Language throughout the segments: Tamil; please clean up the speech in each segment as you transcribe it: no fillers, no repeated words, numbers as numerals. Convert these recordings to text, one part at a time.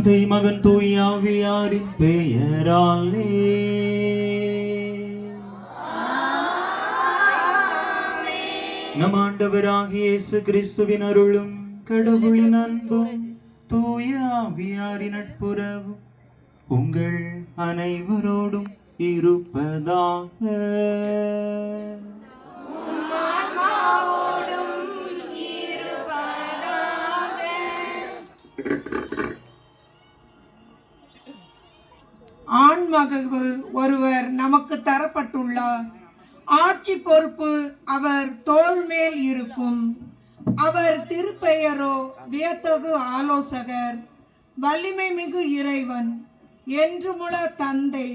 தந்தை மகன் தூய ஆவியாரின் பெயராலே. நம் ஆண்டவராகிய இயேசு கிறிஸ்துவின் அருளும் கடவுளின் அன்பும் தூய ஆவியாரின் நட்புறவும் உங்கள் அனைவரோடும் இருப்பதாக. ஆண்மகன் ஒருவர் நமக்கு தரப்பட்டுள்ளார். ஆட்சி பொறுப்பு அவர் தோள் மேல் இருக்கும். அவர் திருப்பெயரோ வியத்தகு ஆலோசகர், வலிமை மிகு இறைவன், என்றுமுள்ள தந்தை,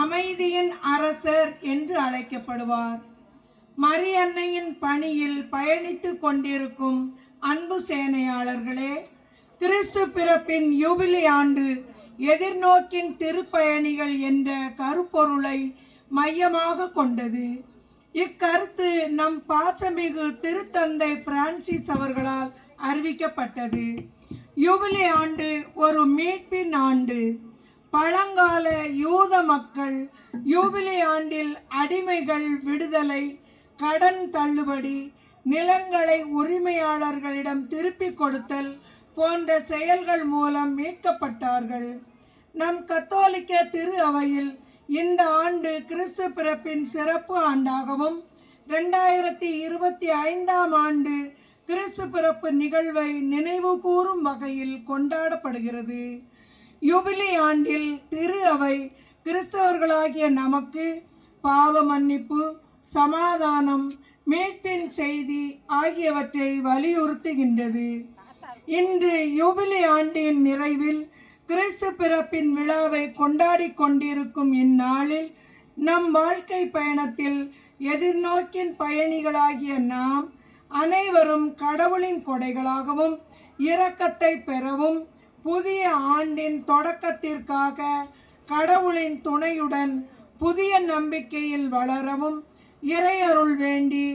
அமைதியின் அரசர் என்று அழைக்கப்படுவார். மரியன்னையின் பணியில் பயணித்துக் கொண்டிருக்கும் அன்பு சேனையாளர்களே, கிறிஸ்து பிறப்பின் யூபிலி ஆண்டு எதிர்நோக்கின் திருப்பயணிகள் என்ற கருப்பொருளை மையமாக கொண்டது. இக்கருத்து நம் பாசமிகு திருத்தந்தை பிரான்சிஸ் அவர்களால் அறிவிக்கப்பட்டது. யூபிலி ஆண்டு ஒரு மீட்பின் ஆண்டு. பழங்கால யூத மக்கள் யூபிலி ஆண்டில் அடிமைகள் விடுதலை, கடன் தள்ளுபடி, நிலங்களை உரிமையாளர்களிடம் திருப்பிக் கொடுத்தல் போன்ற செயல்கள் மூலம் மீட்கப்பட்டார்கள். நம் கத்தோலிக்க திரு அவையில் இந்த ஆண்டு கிறிஸ்து பிறப்பின் சிறப்பு ஆண்டாகவும் 2025ஆம் ஆண்டு கிறிஸ்து பிறப்பு நிகழ்வை நினைவு கூறும் வகையில் கொண்டாடப்படுகிறது. யூபிலி ஆண்டில் திரு அவை கிறிஸ்தவர்களாகிய நமக்கு பாவ மன்னிப்பு, சமாதானம், மீட்பின் செய்தி ஆகியவற்றை வலியுறுத்துகின்றது. இன்று யூபிலி ஆண்டின் நிறைவில் கிறிஸ்து பிறப்பின் விழாவை கொண்டாடி கொண்டிருக்கும் இந்நாளில் நம் வாழ்க்கை பயணத்தில் எதிர்நோக்கின் பயணிகளாகிய நாம் அனைவரும் கடவுளின் கொடைகளாகவும் இரக்கத்தை பெறவும் புதிய ஆண்டின் தொடக்கத்திற்காக கடவுளின் துணையுடன் புதிய நம்பிக்கையில் வளரவும் இறையருள் வேண்டி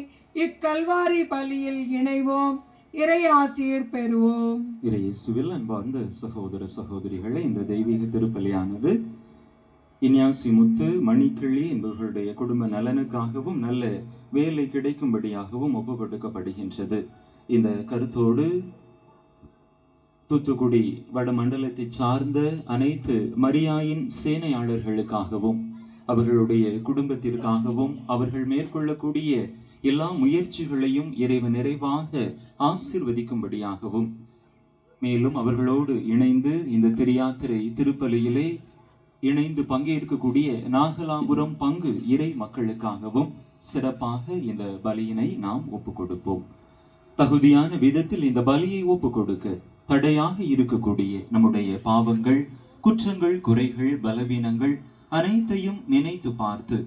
இக்கல்வாரி பலியில் இணைவோம். இறையாசிர் பெறுவோம். இயேசுவில் அன்பார்ந்த சகோதர சகோதரிகளே, இந்த தெய்வீக திருப்பலியானது இன்யாசி முத்து, மணிக்கிளி என்பவர்களுடைய குடும்ப நலனுக்காகவும் நல்ல வேலை கிடைக்கும்படியாகவும் ஒப்பு கொடுக்கப்படுகின்றது. இந்த கருத்தோடு தூத்துக்குடி வடமண்டலத்தை சார்ந்த அனைத்து மரியாயின் சேனையாளர்களுக்காகவும் அவர்களுடைய குடும்பத்திற்காகவும் அவர்கள் மேற்கொள்ளக்கூடிய எல்லா முயற்சிகளையும் இறைவன் நிறைவாக ஆசீர்வதிக்கும்படியாகவும், மேலும் அவர்களோடு இணைந்து இந்த திரியாத்திரை திருப்பலியிலே இணைந்து பங்கேற்கக்கூடிய நாகலாபுரம் பங்கு இறை மக்களுக்காகவும் சிறப்பாக இந்த பலியினை நாம் ஒப்புக் கொடுப்போம். தகுதியான விதத்தில் இந்த பலியை ஒப்புக் கொடுக்க தடையாக இருக்கக்கூடிய நம்முடைய பாவங்கள், குற்றங்கள், குறைகள், பலவீனங்கள் அனைத்தையும் நினைத்து பார்த்து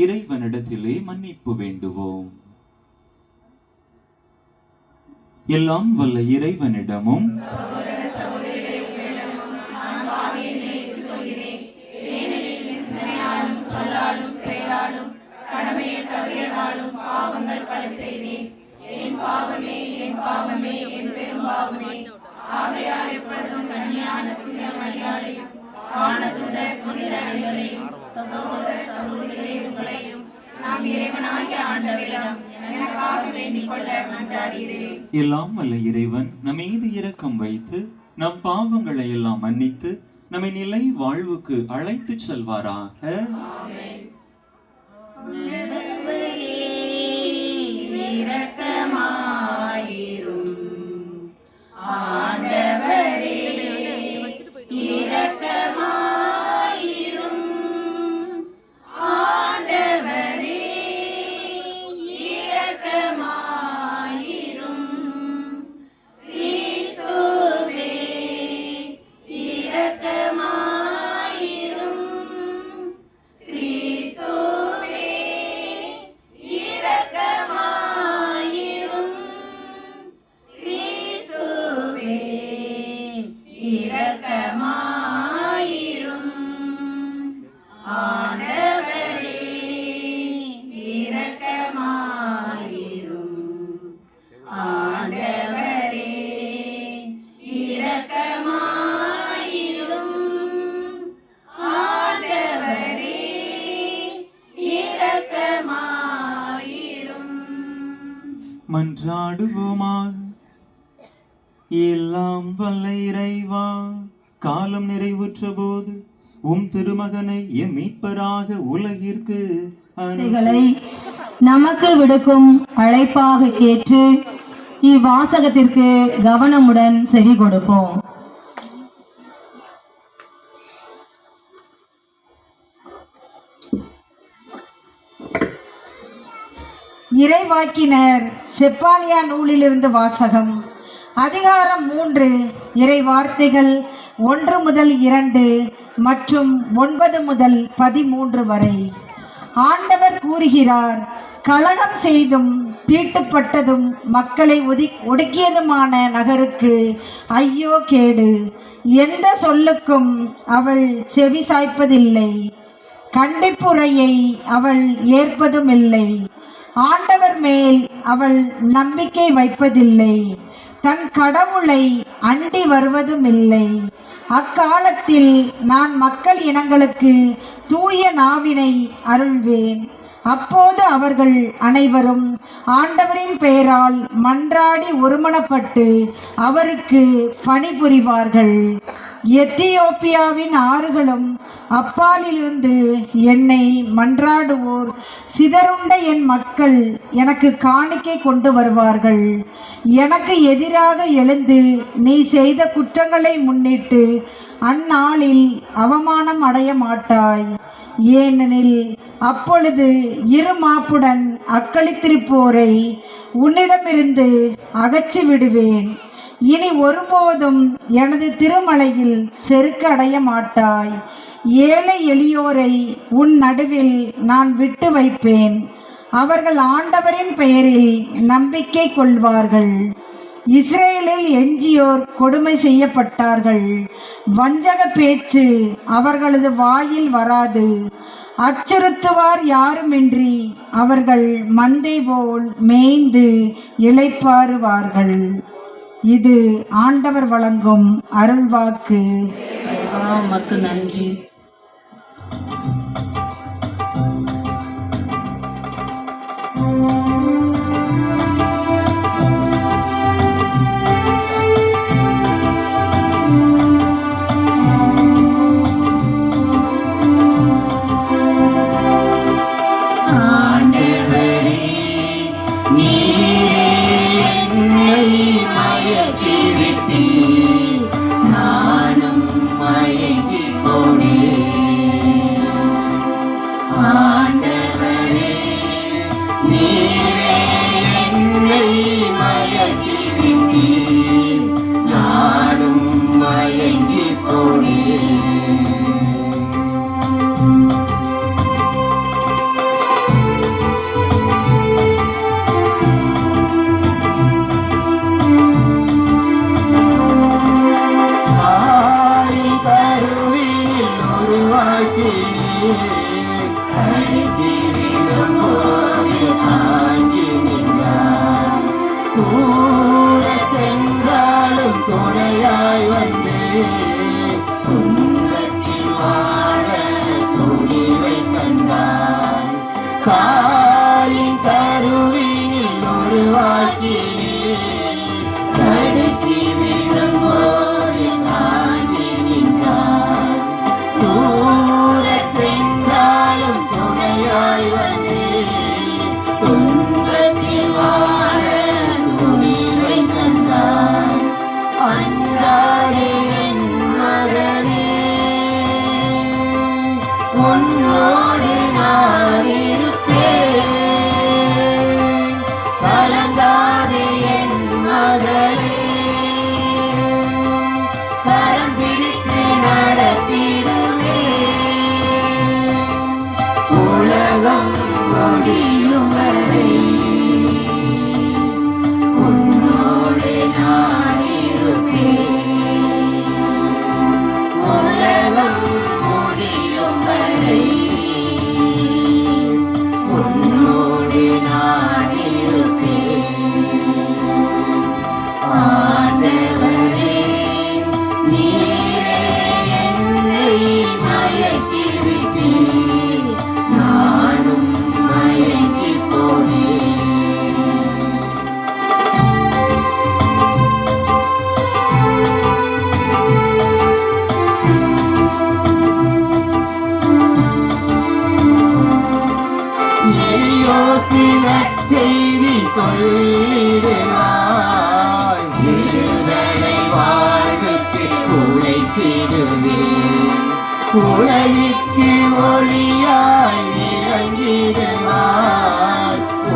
இறைவனிடத்திலே மன்னிப்பு வேண்டுவோம். எல்லாம் வல்ல இறைவனிடமும் எல்லாம் வல்ல இறைவன் நம்மீது இரக்கம் வைத்து நம் பாவங்களை எல்லாம் மன்னித்து நம்மை நிலை வாழ்வுக்கு அழைத்து செல்வாராக. ஆண்டவரே இரக்கமாயிரும். மன்றாடுவோமாக. எல்லாம் வல்ல இறைவா, காலம் நிறைவுற்ற போது உம் திருமகனை எம் மீட்பராக உலகிற்கு நமக்கு விடுக்கும் அழைப்பாக ஏற்று இவ்வாசகத்திற்கு கவனமுடன் செவி கொடுப்போம். இறைவாக்கினர் செப்பானியா நூலிலிருந்து வாசகம். அதிகாரம் 3, இறை வார்த்தைகள் 1 முதல் 2 மற்றும் 9 முதல் 13 வரை. ஆண்டவர் கூறுகிறார், கலகம் செய்தும் தீட்டுப்பட்டதும் மக்களை ஒடுக்கியதுமான நகருக்கு ஐயோ கேடு. எந்த சொல்லுக்கும் அவள் செவி சாய்ப்பதில்லை, கண்டிப்புரையை அவள் ஏற்பதும் இல்லை. ஆண்டவர் மேல் அவள் நம்பிக்கை வைப்பதில்லை, தன் கடவுளை அண்டி வருவதும் இல்லை. அக்காலத்தில் நான் மக்கள் இனங்களுக்கு தூய நாவினை அருள்வேன். அப்போது அவர்கள் அனைவரும் ஆண்டவரின் பெயரால் மன்றாடி ஒருமனப்பட்டு அவருக்கு பணிபுரிவார்கள். எத்தியோப்பியாவின் ஆறுகளும் அப்பாலிலிருந்து என்னை மன்றாடுவோர் சிதறுண்ட என் மக்கள் எனக்கு காணிக்கை கொண்டு வருவார்கள். எனக்கு எதிராக எழுந்து நீ செய்த குற்றங்களை முன்னிட்டு அந்நாளில் அவமானம் அடைய மாட்டாய். ஏனெனில் அப்பொழுது இருமாப்புடன் அக்களித்திருப்போரை உன்னிடமிருந்து அகற்றி விடுவேன். இனி ஒருபோதும் எனது திருமலையில் செருக்கு அடைய மாட்டாய். ஏழை எளியோரை உன் நடுவில் நான் விட்டு வைப்பேன். அவர்கள் ஆண்டவரின் பெயரில் நம்பிக்கை கொள்வார்கள். இஸ்ரேலில் எஞ்சியோர் கொடுமை செய்யப்பட்டார்கள். வஞ்சக பேச்சு அவர்களது வாயில் வராது. அச்சுறுத்துவார் யாருமின்றி அவர்கள் மந்தை போல் மேய்ந்து இளைப்பாறுவார்கள். இது ஆண்டவர் வழங்கும் அருள்வாக்கு. உமக்கு நன்றி. சொல்லிடுவாய். விடுதலை வாழ்வுக்கு உழைத்திடுவேன். உலகிற்கு ஒளியாய் விளங்கிடுவாய்.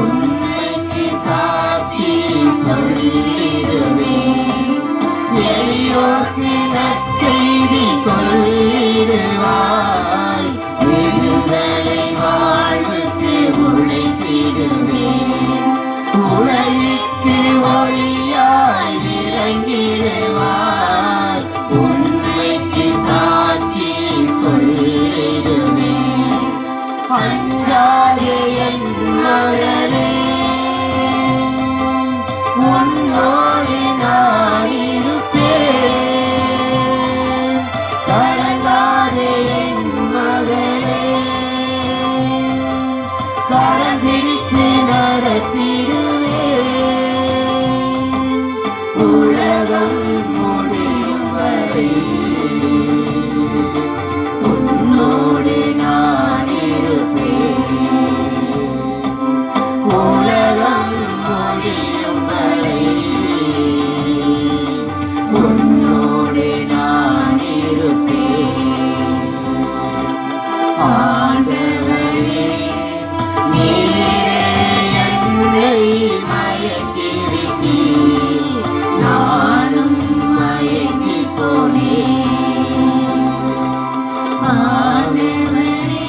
உண்மைக்கு சாட்சி சொல்லிடுவேன். எளியோர்க்கு நற்செய்தி சொல்லிடுவாய். விடுதலை வாழ்வுக்கு உழைத்திடுவேன். உலகிற்கு ஒளியாய் விளங்கிடுவாய். உண்மைக்கு சாட்சி சொல்லிடுவேன். அஞ்சாதே என் மகனே, உன்னோடு நான் இருப்பேன். கலங்காதே என் மகனே, கரம் பிடித்து நடத்திடுவேன். உலகம் முடியும் வரை உன்னோடு நான் இருப்பேன். உலகம் முடியும் வரை உன்னோடு நான் இருப்பேன். ஆண்டவரே, நீரே என்னை மயக்கிவிட்டீர். நானும் மயங்கி போனேன். ஆண்டவரே,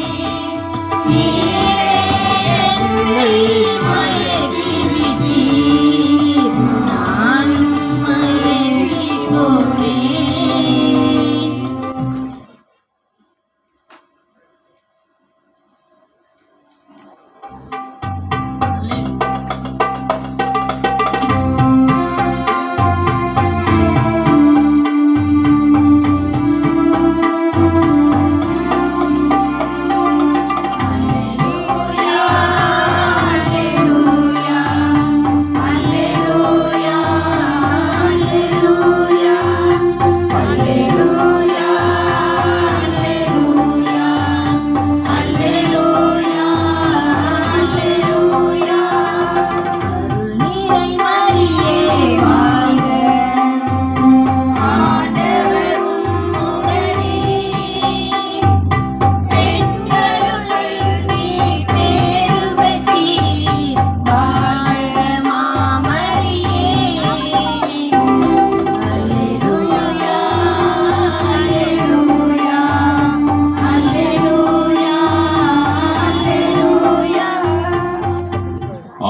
நீரே என்னை மயக்கிவிட்டீர். நானும் மயங்கி போனேன்.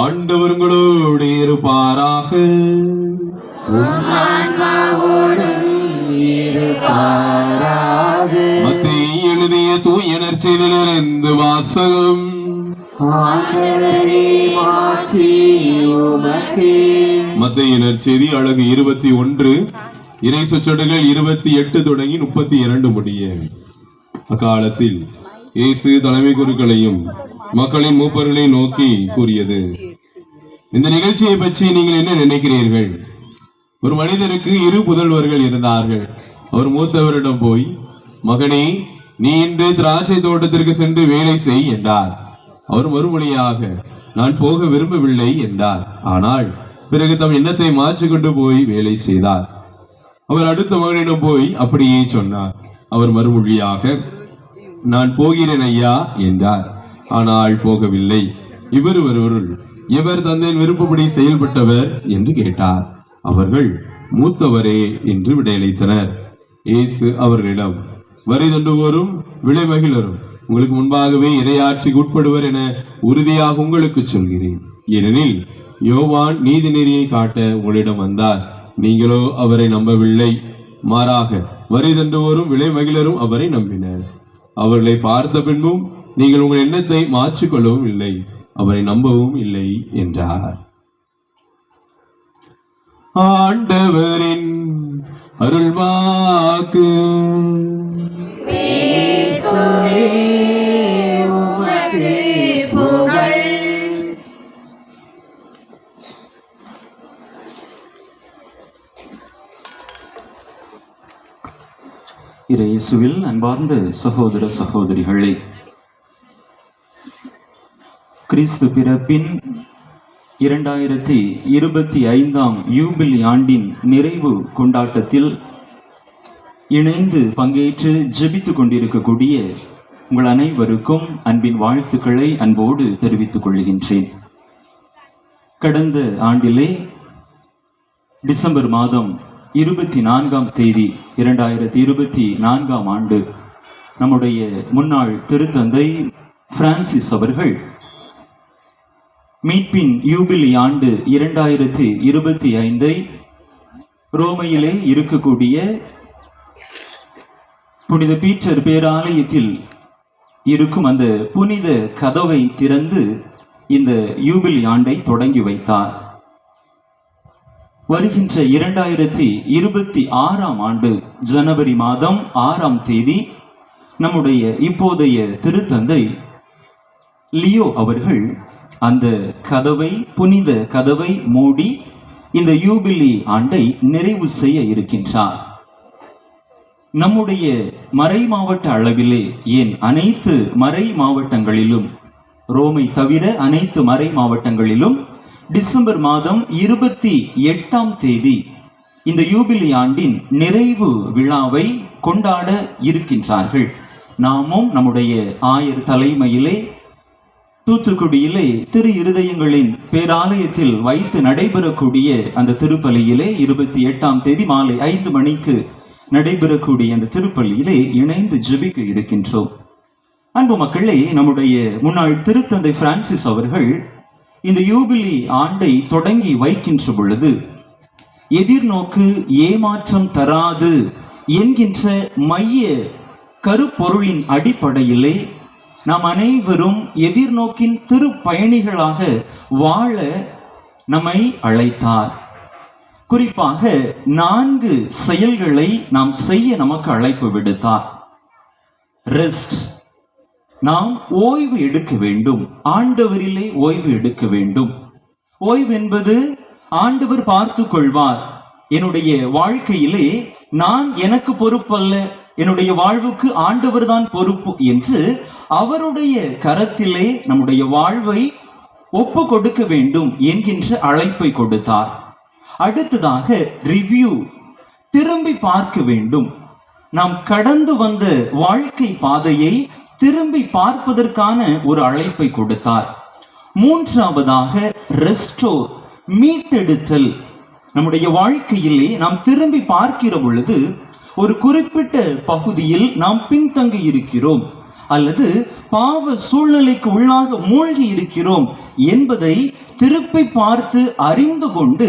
ஆண்டவர் உங்களோடு இருப்பாராக. மத்தேயு எழுதிய தூய நற்செய்தியிலிருந்து வாசகம். மத்தேயு நற்செய்தி அழகு 21 இறை சொற்றொடர்கள் 28 தொடங்கி 32 முடிய. அக்காலத்தில் இயேசு தலைமை குருக்களையும் மக்களின் மூப்பர்களை நோக்கி கூறியது, இந்த நிகழ்ச்சியை பற்றி நீங்கள் என்ன நினைக்கிறீர்கள்? ஒரு மனிதருக்கு 2 புதல்வர்கள் இருந்தார்கள். அவர் மூத்தவரிடம் போய், மகனே, நீ இன்று திராட்சை தோட்டத்திற்கு சென்று வேலை செய் என்றார். அவர் மறுமொழியாக, நான் போக விரும்பவில்லை என்றார். ஆனால் பிறகு தம் எண்ணத்தை மாற்றிக்கொண்டு போய் வேலை செய்தார். அவர் அடுத்த மகனிடம் போய் அப்படியே சொன்னார். அவர் மறுமொழியாக, நான் போகிறேன் ஐயா என்றார். ஆனால் போகவில்லை. இவருவருள் எவர் தந்தையின் விருப்பப்படி செயல்பட்டவர் என்று கேட்டார். அவர்கள் மூத்தவரே என்று விடையளித்தனர். இயேசு அவர்களிடம், வரி தண்டுவோரும் விளைமகிழரும் உங்களுக்கு முன்பாகவே இறையாட்சிக்கு உட்படுவர் என உறுதியாக உங்களுக்கு சொல்கிறேன். ஏனெனில் யோவான் நீதி நெறியை காட்ட உங்களிடம் வந்தார், நீங்களோ அவரை நம்பவில்லை. மாறாக வரி தண்டுவோரும் விளைமகிழரும் அவரை நம்பினர். அவர்களை பார்த்த பின்பும் நீங்கள் உங்கள் எண்ணத்தை மாற்றிக்கொள்ளவும் இல்லை, அவரை நம்பவும் இல்லை என்றார். ஆண்டவரின் அருள்வாக்கு. இயேசுவில் அன்பார்ந்த சகோதர சகோதரிகளே, கிறிஸ்து பிறப்பின் 2025 யூபிலி ஆண்டின் நிறைவு கொண்டாட்டத்தில் இணைந்து பங்கேற்று ஜெபித்துக் கொண்டிருக்கக்கூடிய உங்கள் அனைவருக்கும் அன்பின் வாழ்த்துக்களை அன்போடு தெரிவித்துக் கொள்கின்றேன். கடந்த ஆண்டிலே டிசம்பர் மாதம் 24ஆம் தேதி 2024ஆம் ஆண்டு நம்முடைய முன்னாள் திருத்தந்தை பிரான்சிஸ் அவர்கள் மீட்பின் யூபிலி ஆண்டு 2025 ரோமையிலே இருக்கக்கூடிய புனித பீட்டர் பேராலயத்தில் இருக்கும் அந்த புனித கதவை திறந்து இந்த யூபிலி ஆண்டை தொடங்கி வைத்தார். வருகின்ற 2026ஆம் ஆண்டு ஜனவரி மாதம் 6ஆம் தேதி நம்முடைய இப்போதைய திருத்தந்தை லியோ அவர்கள் அந்த கதவை, புனித கதவை மூடி இந்த யூபிலி ஆண்டை நிறைவு செய்ய இருக்கின்றார். நம்முடைய மறை மாவட்ட அளவிலே, ஏன் அனைத்து மறை மாவட்டங்களிலும், ரோமை தவிர அனைத்து மறை மாவட்டங்களிலும் டிசம்பர் மாதம் 28ஆம் தேதி இந்த யூபிலி ஆண்டின் நிறைவு விழாவை கொண்டாட இருக்கின்றார்கள். நாமும் நம்முடைய ஆயர் தலைமையிலே தூத்துக்குடியிலே திரு இருதயங்களின் பேராலயத்தில் வைத்து நடைபெறக்கூடிய அந்த திருப்பலியிலே 28ஆம் தேதி மாலை 5 மணிக்கு நடைபெறக்கூடிய அந்த திருப்பலியிலே இணைந்து ஜெபிக்க இருக்கின்றோம். அன்பு மக்களே, நம்முடைய முன்னாள் திருத்தந்தை பிரான்சிஸ் அவர்கள் இந்த யூபிலி ஆண்டை தொடங்கி வைக்கின்ற பொழுது எதிர்நோக்கு ஏமாற்றம் தராது என்கின்ற மைய கருப்பொருளின் அடிப்படையிலே நாம் அனைவரும் எதிர்நோக்கின் திருப்பயணிகளாக வாழ நம்மை அழைத்தார். குறிப்பாக 4 செயல்களை நாம் செய்ய நமக்கு அழைப்பு விடுத்தார். ரெஸ்ட், நாம் ஓய்வு எடுக்க வேண்டும். ஆண்டவரிலே ஓய்வு எடுக்க வேண்டும். ஓய்வு என்பது ஆண்டவர் பார்த்து கொள்வார். என்னுடைய வாழ்க்கையிலே நான் எனக்கு பொறுப்பல்ல, என்னுடைய வாழ்வுக்கு ஆண்டவர் தான் பொறுப்பு என்று அவருடைய கரத்திலே நம்முடைய வாழ்வை ஒப்பு கொடுக்க வேண்டும் என்கின்ற அழைப்பை கொடுத்தார். அடுத்ததாக ரிவ்யூ, திரும்பி பார்க்க வேண்டும். நாம் கடந்து வந்த வாழ்க்கை பாதையை திரும்பி பார்ப்பதற்கான ஒரு அழைப்பை கொடுத்தார். மூன்றாவதாக ரெஸ்டோர், மீட்டெடுத்தல். நம்முடைய வாழ்க்கையிலே நாம் திரும்பி பார்க்கிற பொழுது ஒரு குறிப்பிட்ட பகுதியில் நாம் பின்தங்கி இருக்கிறோம் அல்லது பாவ சூழ்நிலைக்கு உள்ளாக மூழ்கி இருக்கிறோம் என்பதை திருப்பி பார்த்து அறிந்து கொண்டு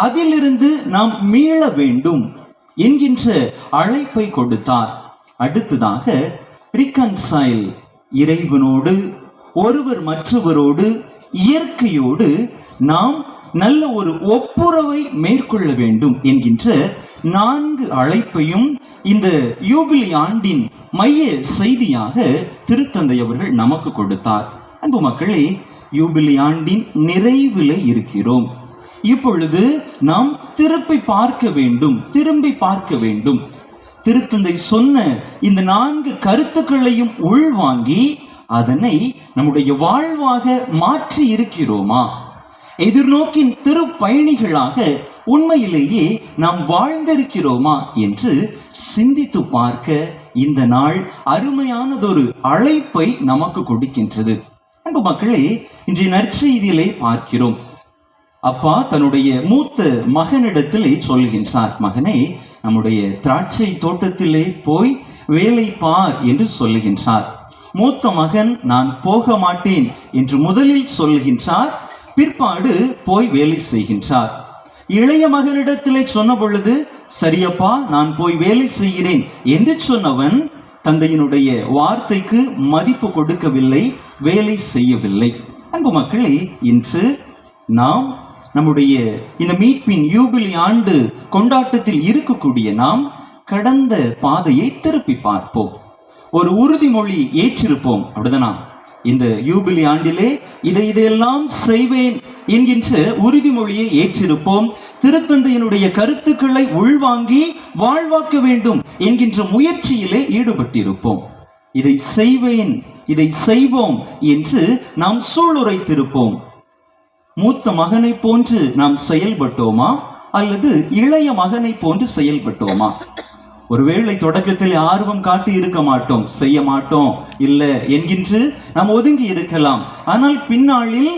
அதிலிருந்து நாம் மீள வேண்டும் என்கின்ற அழைப்பை கொடுத்தார். அடுத்ததாக ரிகன்சைல், இறைவனோடு, ஒருவர் மற்றவரோடு, இயற்கையோடு நாம் நல்ல ஒரு ஒப்புரவை மேற்கொள்ள வேண்டும் என்கின்ற 4 அழைப்பையும் இந்த யூபிலி ஆண்டின் மைய செய்தியாக திருத்தந்தை அவர்கள் நமக்கு கொடுத்தார். அன்பு மக்களே, யூபிலி ஆண்டின் நிறைவிலே இருக்கிறோம். இப்பொழுது நாம் திரும்பி பார்க்க வேண்டும். திருத்தந்தை சொன்ன இந்த 4 கருத்துக்களையும் உள்வாங்கி அதனை நம்முடைய வாழ்வாக மாற்றி இருக்கிறோமா? எதிர்நோக்கின் திருப்பயணிகளாக உண்மையிலேயே நாம் வாழ்ந்திருக்கிறோமா என்று சிந்தித்து பார்க்க இந்த நாள் அருமையானதொரு அழைப்பை நமக்கு கொடுக்கின்றது. அன்பு மக்களே, இன்றைய நற்செய்தியிலே பார்க்கிறோம். அப்பா தன்னுடைய மூத்த மகனிடத்திலே சொல்கின்றார், மகனே, நம்முடைய திராட்சை தோட்டத்திலே போய் வேலை பார் என்று சொல்லுகின்றார். மூத்த மகன் நான் போக மாட்டேன் என்று முதலில் சொல்கின்றார், பிற்பாடு போய் வேலை செய்கின்றார். இளைய மகனிடத்திலே சொன்ன பொழுது, சரியப்பா நான் போய் வேலை செய்கிறேன் என்று சொன்னவன் தந்தையினுடைய வார்த்தைக்கு மதிப்பு கொடுக்கவில்லை, வேலை செய்யவில்லை. அன்பு மக்களே, இன்று நாம் நம்முடைய இந்த மீட்பின் யூபிலி ஆண்டு கொண்டாட்டத்தில் இருக்கக்கூடிய நாம் கடந்த பாதையை திருப்பி பார்ப்போம். ஒரு உறுதிமொழி ஏற்றிருப்போம், அப்படிதானா? இந்த யூபிலி ஆண்டிலே இதையெல்லாம் செய்வேன் என்கின்ற உறுதிமொழியை ஏற்றிருப்போம். திருத்தந்தையினுடைய கருத்துக்களை உள்வாங்கி வாழ்வாக்க வேண்டும் என்கின்ற முயற்சியிலே ஈடுபட்டிருப்போம். இதை செய்வேன், இதை செய்வோம் என்று நாம் சூளுரைத்திருப்போம். மூத்த மகனை போன்று நாம் செயல்பட்டோமா அல்லது இளைய மகனை போன்று செயல்பட்டோமா? ஒருவேளை தொடக்கத்தில் ஆர்வம் காட்டி இருக்க மாட்டோம், செய்ய மாட்டோம், இல்லை என்கின்று நாம் ஒதுங்கி இருக்கலாம். ஆனால் பின்னாளில்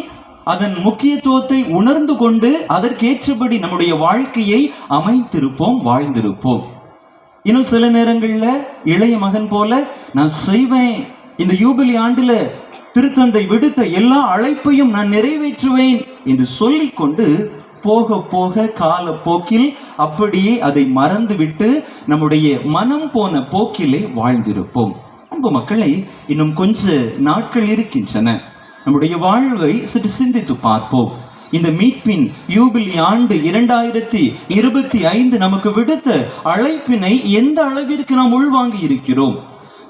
அதன் முக்கியத்துவத்தை உணர்ந்து கொண்டு அதற்கேற்றபடி நம்முடைய வாழ்க்கையை அமைத்திருப்போம், வாழ்ந்திருப்போம். இன்னும் சில நேரங்கள்ல இளைய மகன் போல நான் செய்வேன், இந்த யூபிலி ஆண்டுல திருத்தந்தை விடுத்த எல்லா அழைப்பையும் நான் நிறைவேற்றுவேன் என்று சொல்லிக்கொண்டு போக போக காலப்போக்கில் அப்படியே அதை மறந்துவிட்டு நம்முடைய மனம் போன போக்கிலே வாழ்ந்திருப்போம். அன்பு மக்களை, இன்னும் கொஞ்ச நாட்கள் இருக்கின்றன. நம்முடைய வாழ்வை சற்று சிந்தித்து பார்ப்போம். இந்த மீட்பின் யூபிலி ஆண்டு 2025 நமக்கு விடுத்த அழைப்பினை எந்த அளவிற்கு நாம் உள்வாங்கி இருக்கிறோம்?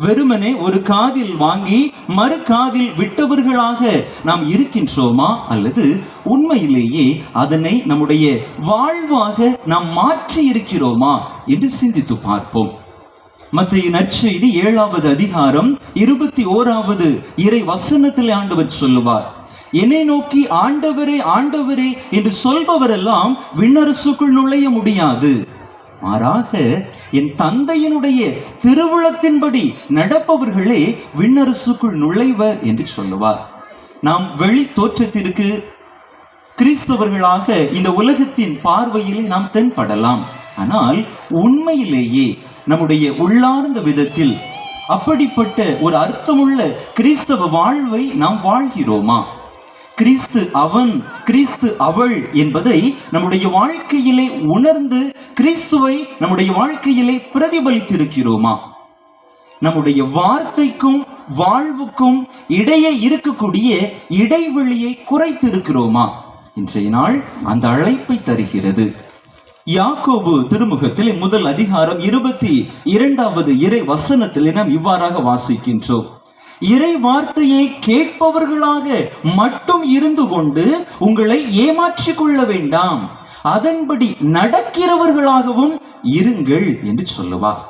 வெறுமனே ஒரு காதில் வாங்கி மறு காதில் விட்டவர்களாக நாம் இருக்கின்றோமா, அல்லது உண்மையிலேயே அதனை நம்முடைய வாழ்வாக நாம் மாற்றி இருக்கிறோமா என்று சிந்தித்து பார்ப்போம். மத்தேயு நற்செய்தி 7வது அதிகாரம் 21வது இறை வசனத்தில் ஆண்டவர் சொல்லுவார், என்னை நோக்கி ஆண்டவரே ஆண்டவரே என்று சொல்பவரெல்லாம் விண்ணரசுக்குள் நுழைய முடியாது, மாறாக என் தந்தையினுடைய திருவுளத்தின்படி நடப்பவர்களே விண்ணரசுக்குள் நுழைவர் என்று சொல்லுவார். நாம் வெளி தோற்றத்திற்கு கிறிஸ்தவர்களாக இந்த உலகத்தின் பார்வையில் நாம் தென்படலாம். ஆனால் உண்மையிலேயே நம்முடைய உள்ளார்ந்த விதத்தில் அப்படிப்பட்ட ஒரு அர்த்தமுள்ள கிறிஸ்தவ வாழ்வை நாம் வாழ்கிறோமா? கிறிஸ்து அவன், கிறிஸ்து அவள் என்பதை நம்முடைய வாழ்க்கையிலே உணர்ந்து கிறிஸ்துவை நம்முடைய வாழ்க்கையிலே பிரதிபலித்திருக்கிறோமா? நம்முடைய வார்த்தைக்கும் வாழ்வுக்கும் இடையே இருக்கக்கூடிய இடைவெளியை குறைத்திருக்கிறோமா? இன்றைய நாள் அந்த அழைப்பை தருகிறது. யாக்கோபு திருமுகத்தில் முதல் அதிகாரம் 22வது இறை வசனத்தில் நாம் இவ்வாறாக வாசிக்கின்றோம், இறை வார்த்தையை கேட்பவர்களாக மட்டும் இருந்து கொண்டு உங்களை ஏமாற்றிக் கொள்ள வேண்டாம், அதன்படி நடக்கிறவர்களாகவும் இருங்கள் என்று சொல்லுவார்.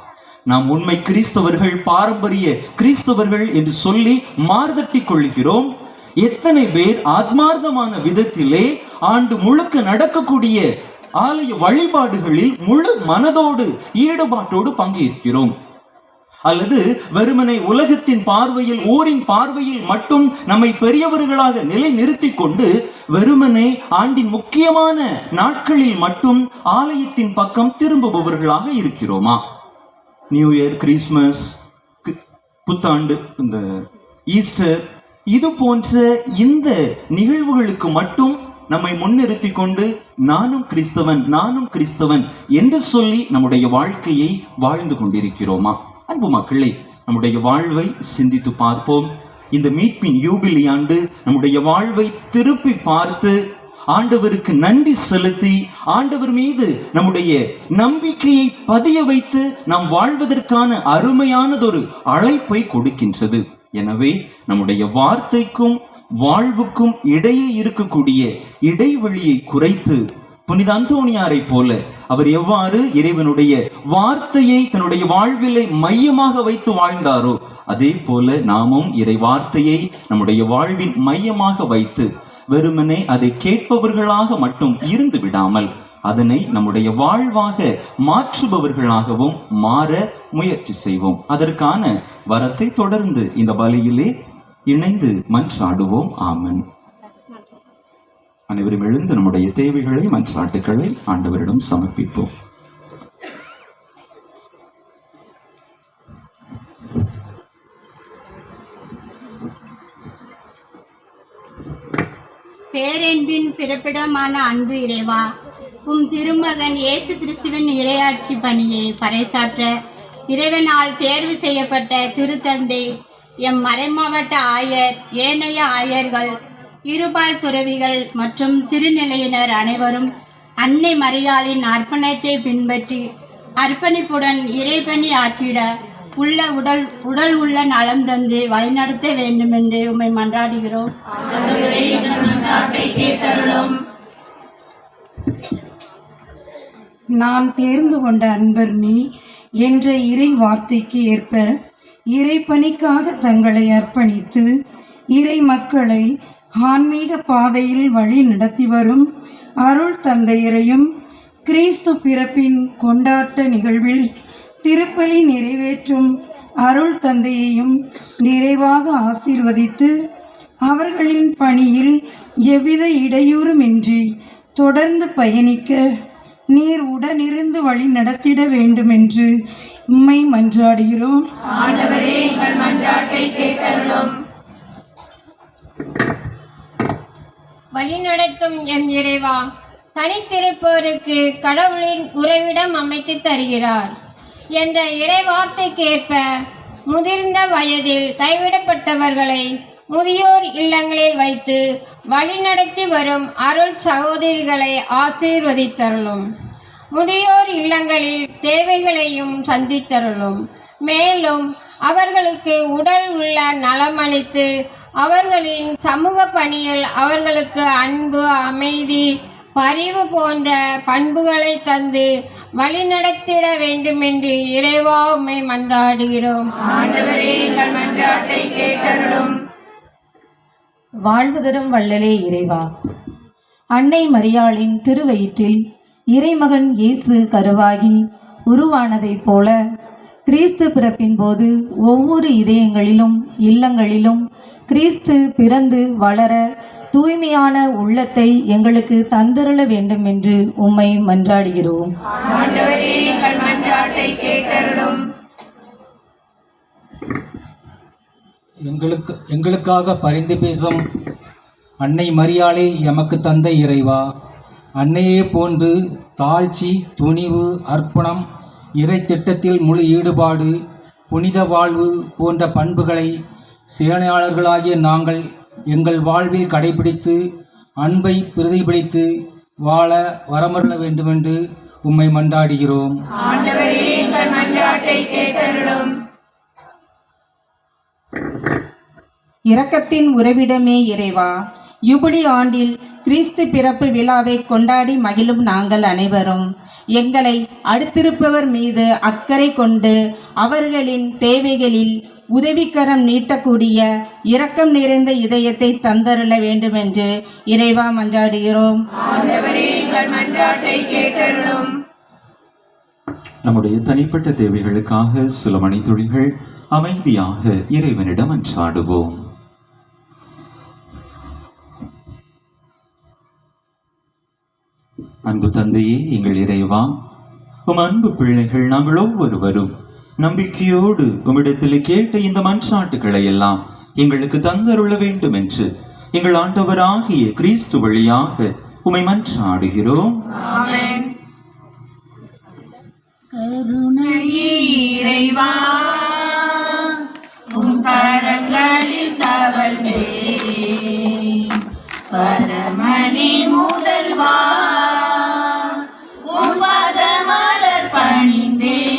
நாம் உண்மை கிறிஸ்தவர்கள், பாரம்பரிய கிறிஸ்தவர்கள் என்று சொல்லி மார்தட்டிக் கொள்கிறோம். எத்தனை பேர் ஆத்மார்த்தமான விதத்திலே ஆண்டு முழுக்க நடக்கக்கூடிய ஆலய வழிபாடுகளில் முழு மனதோடு ஈடுபாட்டோடு பங்கேற்கிறோம்? அல்லது வெறுமனை உலகத்தின் பார்வையில், ஊரின் பார்வையில் மட்டும் நம்மை பெரியவர்களாக நிலை நிறுத்தி கொண்டு வெறுமனை ஆண்டின் முக்கியமான நாட்களில் மட்டும் ஆலயத்தின் பக்கம் திரும்புபவர்களாக இருக்கிறோமா? நியூ இயர், கிறிஸ்துமஸ், புத்தாண்டு, இந்த ஈஸ்டர், இது போன்ற இந்த நிகழ்வுகளுக்கு மட்டும் நம்மை முன்னிறுத்தி கொண்டு நானும் கிறிஸ்தவன், நானும் கிறிஸ்தவன் என்று சொல்லி நம்முடைய வாழ்க்கையை வாழ்ந்து கொண்டிருக்கிறோமா? அன்பு மக்களை, நம்முடைய வாழ்வை சிந்தித்து பார்ப்போம். இந்த மீட்பின் யூபிலி ஆண்டு நம்முடைய வாழ்வை திருப்பி பார்த்து ஆண்டவருக்கு நன்றி செலுத்தி ஆண்டவர் மீது நம்முடைய நம்பிக்கையை பதிய வைத்து நாம் வாழ்வதற்கான அருமையானதொரு அழைப்பை கொடுக்கின்றது. எனவே நம்முடைய வார்த்தைக்கும் வாழ்வுக்கும் இடையே இருக்கக்கூடிய இடைவெளியை குறைத்து புனித அந்தோனியாரை போல அவர் எவ்வாறு இறைவனுடைய வார்த்தையை தன்னுடைய வாழ்விலை மையமாக வைத்து வாழ்ந்தாரோ, அதே போல நாமும் இறை வார்த்தையை நம்முடைய வாழ்வின் மையமாக வைத்து வெறுமனே அதை கேட்பவர்களாக மட்டும் இருந்து விடாமல் அதனை நம்முடைய வாழ்வாக மாற்றுபவர்களாகவும் மாற முயற்சி செய்வோம். அதற்கான வரத்தை தொடர்ந்து இந்த பலியிலே இணைந்து மன்றாடுவோம். ஆமென். அனைவரும் எழுந்து நம்முடைய தேவைகளை, மன்றாட்டுக்களை ஆண்டவரிடம் சமர்ப்பிப்போம். பேரன்பின் பிறப்பிடமான அன்பு இறைவா, உம் திருமகன் இயேசு கிறிஸ்துவின் இறையாட்சி பணியை பறைசாற்ற இறைவனால் தேர்வு செய்யப்பட்ட திருத்தந்தை, எம் மறைமாவட்ட ஆயர், ஏனைய ஆயர்கள், இருபால் துறவிகள் மற்றும் திருநிலையினர் அனைவரும் அன்னை மரியாளின் அர்ப்பணத்தை பின்பற்றி அர்ப்பணிப்புடன் இறைபணி ஆற்றிட உடல் உள்ள நலம் தந்து வழிநடத்த வேண்டும் என்று உம்மை மன்றாடுகிறோம். நான் தேர்ந்து கொண்ட அன்பர் நீ என்ற இறை வார்த்தைக்கு ஏற்ப இறை பணிக்காக தங்களை அர்ப்பணித்து இறை மக்களை ஆன்மீக பாதையில் வழி நடத்தி வரும் அருள் தந்தையரையும் கிறிஸ்து பிறப்பின் கொண்டாட்ட நிகழ்வில் திருப்பலி நிறைவேற்றும் அருள் தந்தையையும் நிறைவாக ஆசீர்வதித்து அவர்களின் பணியில் எவ்வித இடையூறுமின்றி தொடர்ந்து பயணிக்க நீர் உடனிருந்து வழி நடத்திட வேண்டுமென்று உம்மை மன்றாடுகிறோம். ஆண்டவரே, எங்கள் மன்றாட்டை கேட்டருளும். வழிநடத்தும் எம் இறைவா, தனித்திருப்போருக்கு கடவுளின் உறைவிடம் அமைத்து தருகிறார் என்ற இறைவார்த்தைக்கேற்ப முதிர்ந்த வயதில் கைவிடப்பட்டவர்களை முதியோர் இல்லங்களில் வைத்து வழிநடத்தி வரும் அருள் சகோதரிகளை ஆசீர்வதித்தருளும். முதியோர் இல்லங்களில் தேவைகளையும் சந்தித்தருளும். மேலும் அவர்களுக்கு உடல் உள்ள நலமளித்து அவர்களின் சமூக பணியில் அவர்களுக்கு அன்பு, அமைதி, பரிவு போன்ற பண்புகளை தந்து வழிநடத்திட வேண்டும் என்று இறைவா உம்மை மன்றாடுகிறோம். ஆண்டவரே, எங்கள் மன்றாட்டை கேட்டருளும். வாழ்வு தரும் வள்ளலே இறைவா, அன்னை மரியாளின் திருவயிற்றில் இறைமகன் இயேசு கருவாகி உருவானதைப் போல கிறிஸ்து பிறப்பின் போது ஒவ்வொரு இதயங்களிலும் இல்லங்களிலும் கிறிஸ்து பிறந்து வளர தூய்மையான உள்ளத்தை எங்களுக்கு தந்தருள வேண்டும் என்று உம்மை மன்றாடுகிறோம். ஆண்டவரே, எங்கள் மன்றாட்டை கேட்டருளும். எங்களுக்காக பரிந்து பேசும் அன்னை மரியாளே எமக்கு தந்த இறைவா, அன்னையே போன்று தாழ்ச்சி, துணிவு, அர்ப்பணம், இறை திட்டத்தில் முழு ஈடுபாடு, புனித வாழ்வு போன்ற பண்புகளை சேனையாளர்களாகிய நாங்கள் எங்கள் வாழ்வில் கடைபிடித்து அன்பை பிரதிபலித்து வாழ வரமருள வேண்டுமென்று உம்மை மன்றாடுகிறோம். ஆண்டவரே, எங்கள் மன்றாட்டை கேட்டருளும். இரக்கத்தின் உறைவிடமே இறைவா, யுபிலி ஆண்டில் கிறிஸ்து பிறப்பு விழாவை கொண்டாடி மகிழும் நாங்கள் அனைவரும் எங்களை அடுத்திருப்பவர் மீது அக்கறை கொண்டு அவர்களின் தேவைகளில் உதவிக்கரம் நீட்டக்கூடிய இரக்கம் நிறைந்த இதயத்தை தந்தருள வேண்டுமென்று இறைவா மன்றாடுகிறோம். ஆண்டவரே, எங்கள் மன்றாட்டை கேட்டருளும். நம்முடைய தனிப்பட்ட தேவைகளுக்காக சில மணித்துளிகள் அமைதியாக இறைவனிடம் மன்றாடுவோம். அன்பு தந்தையே, எங்கள் இறைவா, உம் அன்பு பிள்ளைகள் நாங்கள் ஒவ்வொருவரும் நம்பிக்கையோடு உம்மிடத்தில் கேட்ட இந்த மன்றாட்டுகளை எல்லாம் எங்களுக்கு தந்தருள வேண்டும் என்று எங்கள் ஆண்டவராகிய கிறிஸ்து வழியாக உம்மை மன்றாடுகிறோம். ஆமென். கருணையே இறைவா, உம் கரங்களில் தவழ்ந்தே பரமனே முதல்வா, உம் பாதமலர் பணிந்தேன்.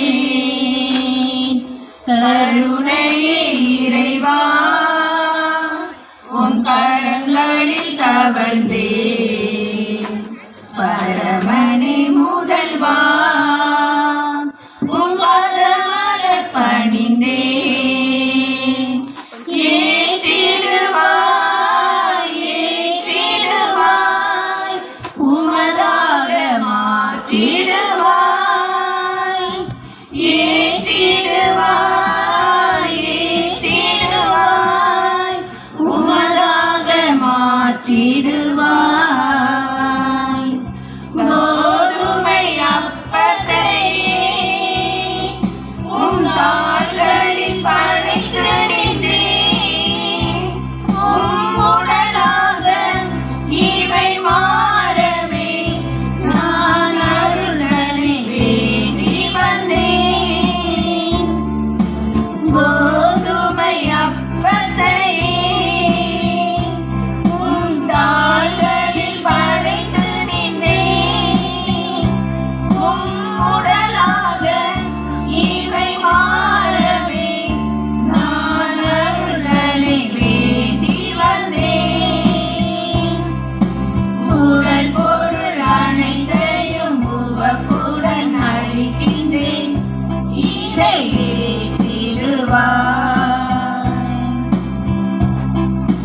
கருணையே இறைவா, உம் கரங்களில் தவழ்ந்தே பரமனே முதல்வா, உம் பாதமலர் பணிந்தேன். ஏற்றிடுவாய், ஏற்றிடுவாய், உமதாக மாற்றிடுவாய். ஏற்றிடுவாய், ஏற்றிடுவாய், உமதாக மாற்றிடுவாய். கோதுமை அப்பத்தையே உம் தாள்களில் படைத்திருந்தேன். உம் உடலாக இவை மாறவே நான் அருளனை வேண்டி வந்தேன். கோதுமை அப்பத்தையே உம் தாள்களில்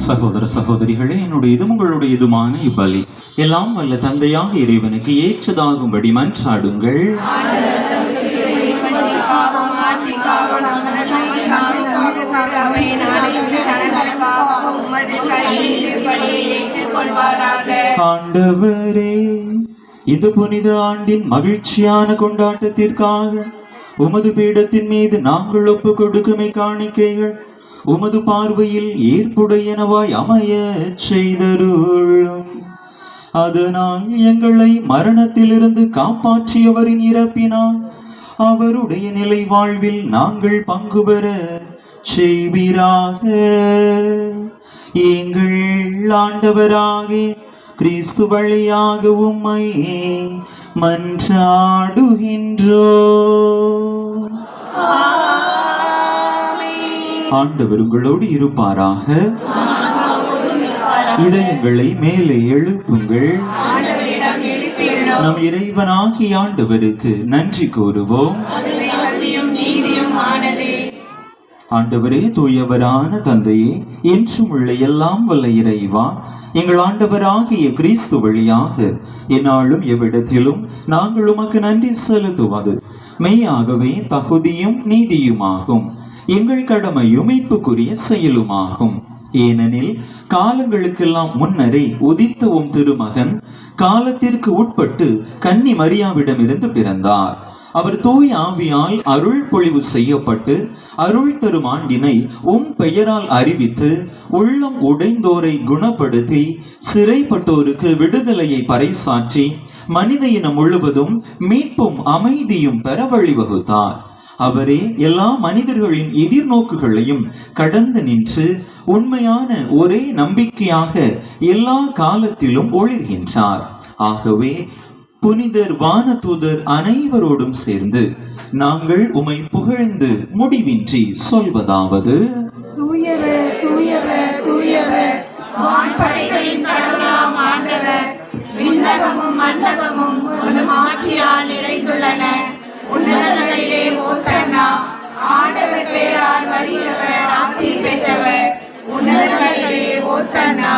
சகோதர சகோதரிகளே, என்னுடையதும் உங்களுடையதுமான இப்பலி எல்லாம் வல்ல தந்தையாக இறைவனுக்கு ஏற்றதாகும்படி மன்றாடுங்கள். ஆண்டவரே, இந்த புனித ஆண்டின் மகிழ்ச்சியான கொண்டாட்டத்திற்காக உமது பீடத்தின் மீது நாங்கள் ஒப்பு கொடுக்குமை காணிக்கைகள் உமது பார்வையில் ஏற்புடையனவாய் அமைய செய்தருளும். அதனால் எங்களை மரணத்திலிருந்து காப்பாற்றியவரின் இறப்பினால் அவருடைய நிலை வாழ்வில் நாங்கள் பங்கு பெற செய்வீராக. எங்கள் ஆண்டவராகிய கிறிஸ்து வழியாக உம்மை மன்றாடுகின்றோ. ஆண்டவர் உங்களோடு இருப்பாராக. இதயங்களை மேலே எழுப்புங்கள். நம் இறைவனாகிய ஆண்டவருக்கு நன்றி கூறுவோம். ஆண்டவரே, தூயவரான தந்தையே, என்றும் உள்ள எல்லாம் வல்ல இறைவா, எங்கள் ஆண்டவராகிய கிறிஸ்து வழியாக என்னாலும் எவ்விடத்திலும் நாங்கள் உமக்கு நன்றி செலுத்துவது மெய்யாகவே தகுதியும் நீதியுமாகும். எங்கள் கடமையும் மீட்புக்குரிய செயலுமாகும். ஏனெனில் காலங்களுக்கெல்லாம் முன்னரே உதித்த உம் திருமகன் காலத்திற்கு உட்பட்டு கன்னி மரியாவிடமிருந்து பிறந்தார். அவர் தூய் ஆவியால் அருள் பொழிவு செய்யப்பட்டு அருள் தரும் ஆண்டினை உம் பெயரால் அறிவித்து உள்ளம் உடைந்தோரை குணப்படுத்தி சிறைப்பட்டோருக்கு விடுதலையை பறைசாற்றி மனித இனம் முழுவதும் மீட்பும் அமைதியும் பெற வழிவகுத்தார். அவரே எல்லா மனிதர்களின் எதிர்நோக்குகளையும் கடந்து நின்று உண்மையான ஒரே நம்பிக்கையாக எல்லா காலத்திலும் ஒளிர்கின்றார். ஆகவே புனிதர் வானதூதர் அனைவரோடும் சேர்ந்து நாங்கள் உம்மை புகழ்ந்து முடிவின்றி சொல்வதாவது: தூயவர் தூயவர் தூயவர், வான்படைகளின் கடவுளாம் ஆண்டவர். விண்ணகமும் மண்ணகமும் உமது மாட்சியால் நிறைந்துள்ளன. உன்னதங்களிலே ஓசன்னா. ஆண்டவர் பேரால் வருகிறவர் ஆசி பெற்றவர். உன்னதங்களிலே ஓசன்னா.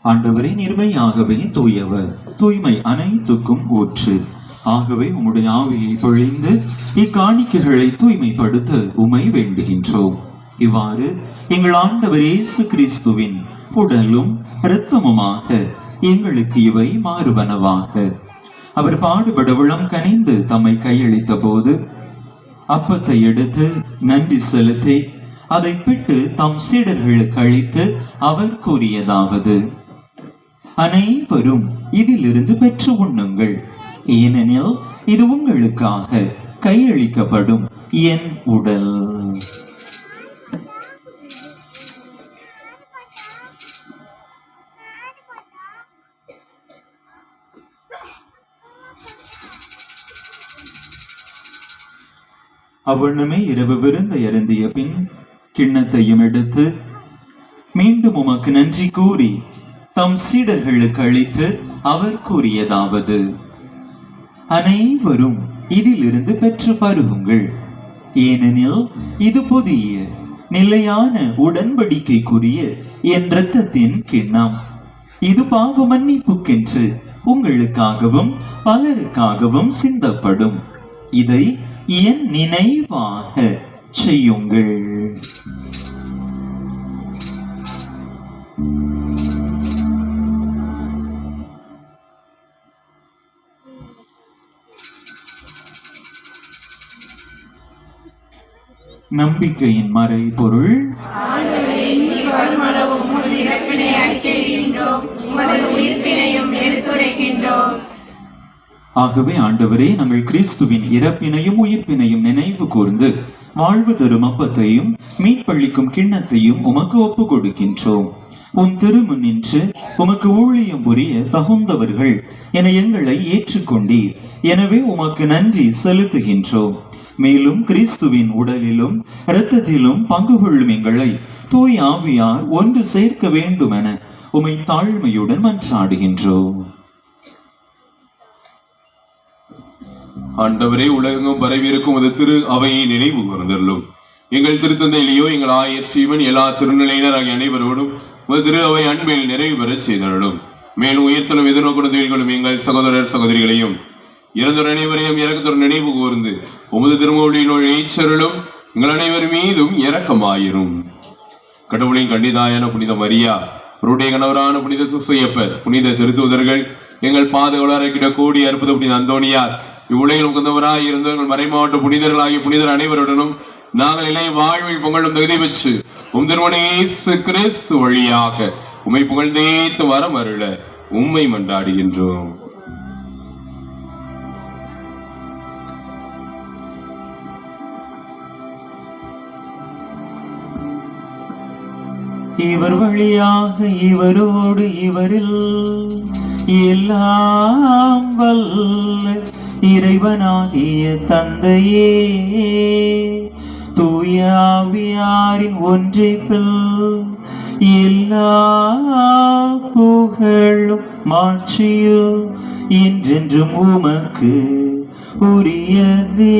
ஆண்டவரே, நிர்மையாகவே தூயவர், தூய்மை அனைத்துக்கும் ஊற்று. ஆகவே உம்முடைய ஆவியை பொழிந்து இக்காணிக்கைகளை தூய்மைப்படுத்த உம்மை வேண்டுகின்றோம். இவ்வாறு எங்கள் ஆண்டவர் இயேசு கிறிஸ்துவின் உடலும் இரத்தமுமாக எங்களுக்கு இவை மாறுவனவாக. அவர் பாடுபட உளம் கனிந்து தம்மை கையளித்த போது அப்பத்தை எடுத்து நன்றி செலுத்தி அதை பிட்டு தம் சீடர்களுக்கு அளித்து அவர் கூறியதாவது: அனைவரும் இதிலிருந்து பெற்று உண்ணுங்கள், ஏனெனில் இது உங்களுக்காக கையளிக்கப்படும் என் உடல். அவ்வண்ணமே இரவு விருந்தை அருந்திய பின் கிண்ணத்தையும் எடுத்து மீண்டும் உமக்கு நன்றி கூறி தம் சீடர்களுக்கு அளித்து அவர் கூறியதாவது: அனைவரும் இதிலிருந்து பெற்று பருகுங்கள், ஏனெனில் இது புதிய நிலையான உடன்படிக்கைக்குரிய என் இரத்தத்தின் கிண்ணம். இது பாவ மன்னிப்புக்கென்று உங்களுக்காகவும் பலருக்காகவும் சிந்தப்படும். இதை என் நினைவாக செய்யுங்கள். நம்பிக்கையின் மறை பொருள்: ஆகவே ஆண்டவரே, நாங்கள் கிறிஸ்துவின் இறப்பினையும் உயிர்ப்பினையும் நினைவு கூர்ந்து வாழ்வு தரும் அப்பத்தையும் மீட்பளிக்கும் கிண்ணத்தையும் உமக்கு ஒப்பு கொடுக்கின்றோம். உன் திருமுன் நின்று உமக்கு ஊழியம் புரிய தகுந்தவர்கள் என எங்களை ஏற்றுக்கொண்டீர். எனவே உமக்கு நன்றி செலுத்துகின்றோம். மேலும் கிறிஸ்துவின் உடலிலும் இரத்தத்திலும் பங்கு கொள்ளும் எங்களை தூய் ஆவியார் ஒன்று சேர்க்க வேண்டும் என உமை தாழ்மையுடன் மன்றாடுகின்றோம். ஆண்டவரே, உலகெங்கும் பரவியிருக்கும் அது திரு அவையை நினைவு கூர்ந்தருளும். எங்கள் திருத்தந்தையிலேயோ எங்கள் ஆயர் ஸ்டீவன் எல்லா திருநிலையினர் ஆகிய அனைவரோடும் திரு அவை அன்பில் நிறைவு பெறச் செய்தருளும். மேலும் உயர்த்தலும் எதிர்நோக்குடன் எங்கள் சகோதரர் சகோதரிகளையும் இறந்தோர் அனைவரையும் இறக்கத்தோர் நினைவு கூர்ந்து உமது திருமொழியினுள் ஏற்றருளும். எங்கள் அனைவர் மீதும் இரக்கமாயிரும். கடவுளின் கன்னிதாயான புனித மரியா, அவருடைய கணவரான புனித சுசையப்பர், புனித திருத்தூதர்கள், எங்கள் பாதுகாவலரை கிட்ட கூடி அற்புத புனித அந்தோனியார், இவ்வுலகில் உகந்தவராய் இருந்த எங்கள் மறைமாவட்ட புனிதர்களாகிய புனிதர் அனைவருடனும் நாங்கள் இளைய வாழ்வில் புகழும் தகுதி பெற்று திருமண இயேசு கிறிஸ்து வழியாக உம்மை புகழ்ந்தேத்து வரம் அருள உம்மை மன்றாடுகின்றோம். இவர் வழியாக இவரோடு இவரில் எல்லாம் வல்ல இறைவனாகிய தந்தையே, தூய ஆவியாரின் ஒன்றிப்பில் எல்லா புகழும் மாட்சியும் என்றென்றும் உமக்கு உரியதே.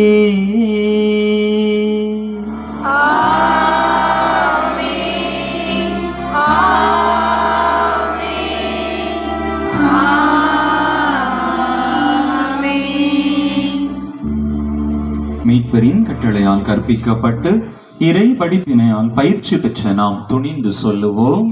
மீட்பரின் கட்டளையால் கற்பிக்கப்பட்டு இறை படிப்பினையால் பயிற்சி பெற்ற நாம் துணிந்து சொல்லுவோம்.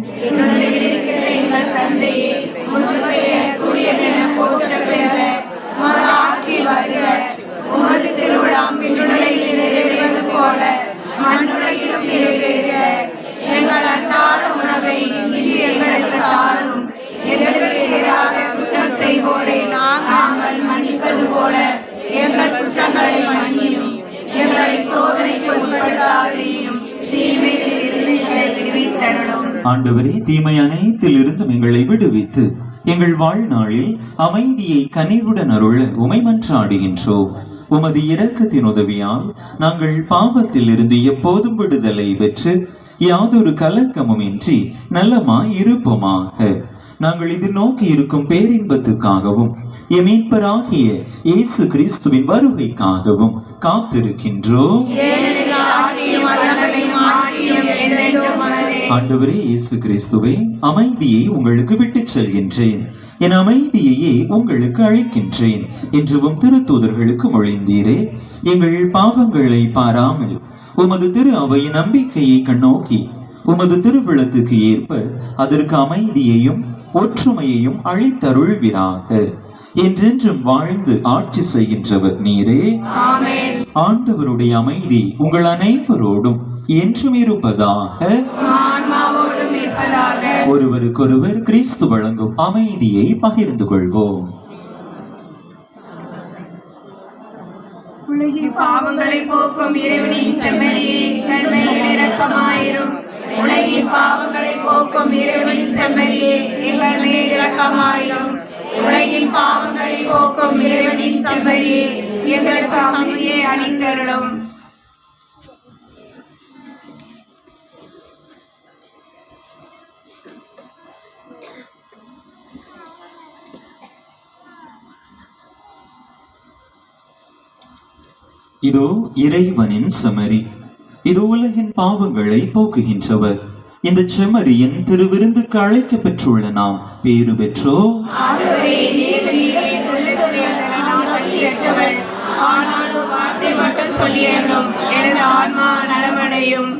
திருவிழா நிறைவேறுவது போல மண்ணுலகிலும் நிறைவேறுக. எங்கள் அன்றாட உணவை இன்று எங்களுக்கு தாரும். எங்களுக்கு எதிராக குற்றம் செய்வோரை நாங்கள் மன்னிப்பது போல எங்கள் குற்றங்களை மன்னியும். எங்களை சோதனைக்கு உட்படுத்தாதையும் தீமையிலிருந்து எங்களை விடுவித்தருளும். ஆண்டவரே, தீமை அனைத்தில் இருந்தும் எங்களை விடுவித்து எங்கள் வாழ்நாளில் அமைதியை கனிவுடன் அருள உமை மன்றாடுகின்றோம். உமது இரக்கத்தின் உதவியால் நாங்கள் பாவத்தில் இருந்து எப்போதும் விடுதலை பெற்று யாதொரு கலக்கமும் இன்றி நலமாய் இருப்போமாக. நாங்கள் எதிர்நோக்கி இருக்கும் பேரின்பத்துக்காகவும் மீட்பராகிய இயேசு கிறிஸ்துவின் வருகைக்காகவும் காத்திருக்கின்றோம். ஆண்டவரே இயேசு கிறிஸ்துவே, அமைதியை உங்களுக்கு விட்டுச் செல்கின்றேன், என் அமைதியையே உங்களுக்கு அளிக்கின்றேன் என்றும் திருத்தூதர்களுக்கு மொழிந்தீரே. எங்கள் பாவங்களை பாராமல் உமது திரு அவையின் நம்பிக்கையை கண்ணோக்கி உமது திருவிழத்துக்கு ஏற்ப அதற்கு அமைதியையும் ஒற்றுமையையும் அளித்தருள்வீராக. என்றென்றும் வாழ்ந்து ஆட்சி செய்கின்றவர் நீரே. ஆண்டவருடைய அமைதி உங்கள் அனைவரோடும் என்றும் இருப்பதாக. ஒருவருக்கொருவர் கிறிஸ்து வழங்கும் அமைதியை பகிர்ந்து கொள்வோம். உலகின் பாவங்களை போக்கும் இறைவனின் செம்மறியே, எங்கள் மேல் இரக்கமாயிரும். உலகின் பாவங்களை போக்கும் இறைவனின் செம்மறியே, எங்கள் மேல் இரக்கமாயிரும். உலகின் பாவங்களை போக்கும் இறைவனின் செம்மறியே, எங்களுக்கு அமைதியை அளித்தருளும். இதோ இறைவனின் செம்மறி, இதோ உலகின் பாவங்களை போக்குகின்றவர். இந்த செம்மறியின் திருவிருந்துக்கு அழைக்க பெற்றுள்ள நாம் பேறு பெற்றோ. ஆனாலும் வார்த்தை மட்டும் சொல்லியேனும் எனது ஆன்மா நலமடையும்.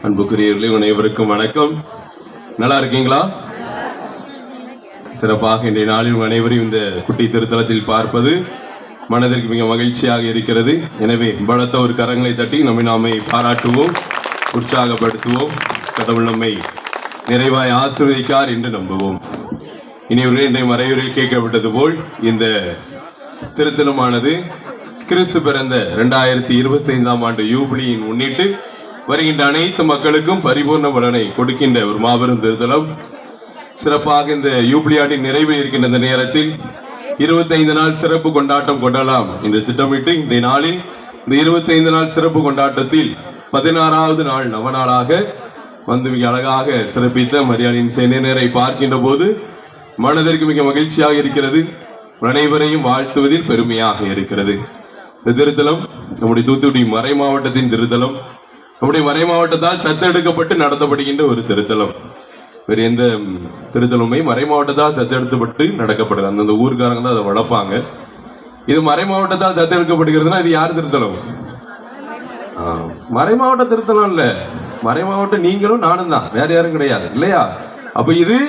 அன்புக்குரியவர்களே, அனைவருக்கும் வணக்கம். நல்லா இருக்கீங்களா? சிறப்பாக இன்றைய நாளில் உங்கள் அனைவரையும் இந்த குட்டி திருத்தலத்தில் பார்ப்பது மனதிற்கு மிக மகிழ்ச்சியாக இருக்கிறது. எனவே பலத்த ஒரு கரங்களை தட்டி நாமே பாராட்டுவோம், உற்சாகப்படுத்துவோம். கடவுள் நம்மை நிறைவாய் ஆசீர்வதிக்கார் என்று நம்புவோம். இனிவர்களே, இன்றைய மறைவுரையில் கேட்கப்பட்டது போல் இந்த திருத்தலமானது கிறிஸ்து பிறந்த 2025ஆம் ஆண்டு யூபிலியின் முன்னிட்டு வருகின்ற அனைத்து மக்களுக்கும் பரிபூர்ண பலனை கொடுக்கின்ற ஒரு மாபெரும் திருத்தலம். சிறப்பாக இந்த யூபிலி ஆண்டின் நிறைவு இருக்கின்ற இந்த நேரத்தில் 25 நாள் சிறப்பு கொண்டாட்டம் கொண்டாடலாம் என்று திட்டமிட்டு இன்றைய நாளில் இந்த 25 நாள் சிறப்பு கொண்டாட்டத்தில் 16வது நாள் நவநாளாக வந்து மிக அழகாக சிறப்பித்த மரியாளின் சென்னையரை பார்க்கின்ற போது மனதிற்கு மிக மகிழ்ச்சியாக இருக்கிறது. அனைவரையும் வாழ்த்துவதில் பெருமையாக இருக்கிறது. இந்த திருத்தலம் நம்முடைய தூத்துக்குடி மறை மாவட்டத்தின் திருத்தலம். நம்முடைய மறை மாவட்டத்தால் தத்தெடுக்கப்பட்டு நடத்தப்படுகின்ற ஒரு திருத்தலம். வேறு எந்த திருத்தலமே மறை மாவட்டத்தால் தத்தெடுக்கப்பட்டு நடக்கப்படுது. அந்தந்த ஊருக்காரங்க தான் அதை வளர்ப்பாங்க. இது மறை மாவட்டத்தால் தத்தெடுக்கப்படுகிறதுனா இது யார் திருத்தலம்? மறை மாவட்ட திருத்தலம் இல்ல, மறை மாவட்டம் நீங்களும் நானும் தான், வேற யாரும் கிடையாது இல்லையா? அப்ப இது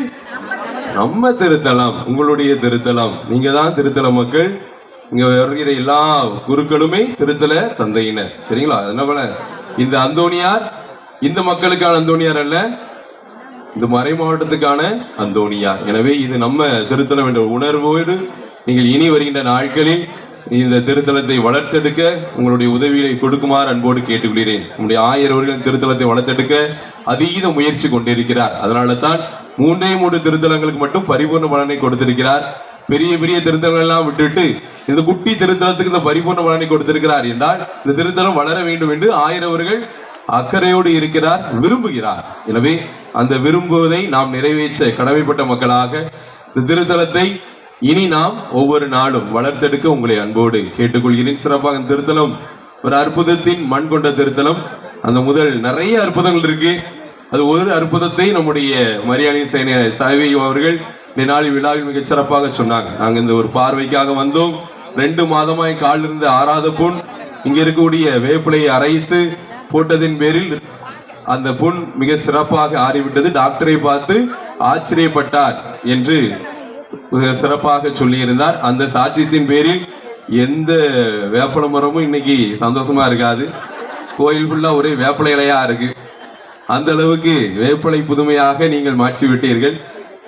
நம்ம திருத்தலம், உங்களுடைய திருத்தலம். நீங்க தான் திருத்தல மக்கள். இங்க வருகிற எல்லா குருக்களுமே திருத்தல தந்தையினர். சரிங்களா? என்ன இந்த அந்தோணியார் இந்த மக்களுக்கான அந்தோணியார் அல்ல, இந்த மறை மாவட்டத்துக்கான அந்தோணியார். எனவே இது நம்ம திருத்தலம் என்ற உணர்வோடு நீங்கள் இனி வருகின்ற நாட்களில் இந்த திருத்தலத்தை வளர்த்தெடுக்க உங்களுடைய உதவியை கொடுக்குமாறு அன்போடு கேட்டுக்கொள்கிறேன். நம்முடைய ஆயரவர்கள் திருத்தலத்தை வளர்த்தெடுக்க அதீத முயற்சி கொண்டிருக்கிறார். அதனால தான் 3 திருத்தலங்களுக்கு மட்டும் பரிபூர்ண பலனை கொடுத்திருக்கிறார். பெரிய பெரிய திருத்தலங்கள் எல்லாம் விட்டுட்டு இந்த குட்டி திருத்தலத்துக்கு இந்த பரிபூர்ண பலனை கொடுத்திருக்கிறார் என்றால் இந்த திருத்தலம் வளர வேண்டும் என்று ஆயரவர்கள் அக்கறையோடு இருக்கிறார், விரும்புகிறார். எனவே அந்த விரும்புவதை நாம் நிறைவேற்ற கடமைப்பட்ட மக்களாக இந்த திருத்தலத்தை இனி நாம் ஒவ்வொரு நாளும் வளர்த்தெடுக்க உங்களை அன்போடு கேட்டுக்கொள்கிறேன். சிறப்பாக இந்த திருத்தலம் ஒரு அற்புதத்தின் மண் கொண்ட திருத்தலம். அந்த முதல் நிறைய அற்புதங்கள் இருக்கு. அது ஒரு அற்புதத்தை நம்முடைய மரியாளின் சேனை தலைவி அவர்கள் இந்த நாளில் விழாவில் மிகச் சிறப்பாக சொன்னாங்க. நாங்கள் இந்த ஒரு பார்வைக்காக வந்தோம். 2 மாதமாய் காலில் இருந்த ஆறாத புண் இங்க இருக்கக்கூடிய வேப்பிலையை அரைத்து போட்டதின் பேரில் அந்த புண் மிக சிறப்பாக ஆறிவிட்டது. டாக்டரை பார்த்து ஆச்சரியப்பட்டார் என்று சிறப்பாக சொல்லியிருந்தார். அந்த சாட்சியத்தின் பேரில் எந்த வேப்பல மரமும் இன்னைக்கு சந்தோஷமா இருக்காது. கோயில் ஃபுல்லா ஒரே வேப்பலை இலையா இருக்கு. அந்த அளவுக்கு வேப்பலை புதுமையாக நீங்கள் மாற்றி விட்டீர்கள்.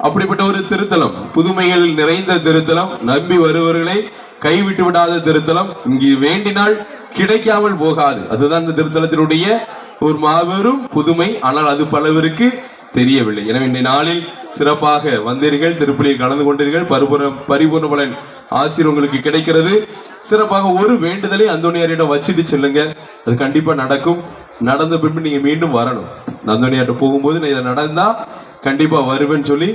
அப்படிப்பட்ட ஒரு திருத்தலம், புதுமைகள் நிறைந்த திருத்தலம், நம்பி வருவர்களை கைவிட்டு விடாத திருத்தலம், இங்கு வேண்டினால் கிடைக்காமல் போகாது. அதுதான் இந்த திருத்தலத்தினுடைய ஒரு மாபெரும் புதுமை. ஆனால் அது பலவருக்கு தெரியவில்லை. எனவே இந்த நாளில் சிறப்பாக வந்தீர்கள், திருப்பலியில் கலந்து கொண்டீர்கள். பரிபூர்ண பலன் ஆசீர் உங்களுக்கு கிடைக்கிறது. சிறப்பாக ஒரு வேண்டுதலை அந்தோணியாரிடம் வச்சுட்டு செல்லுங்க, அது கண்டிப்பா நடக்கும். நடந்த பின்பு நீங்க மீண்டும் வரணும். அந்தோணியார்ட்ட போகும்போது நான் இதை நடந்தா கண்டிப்பா வருவேன்னு சொல்லி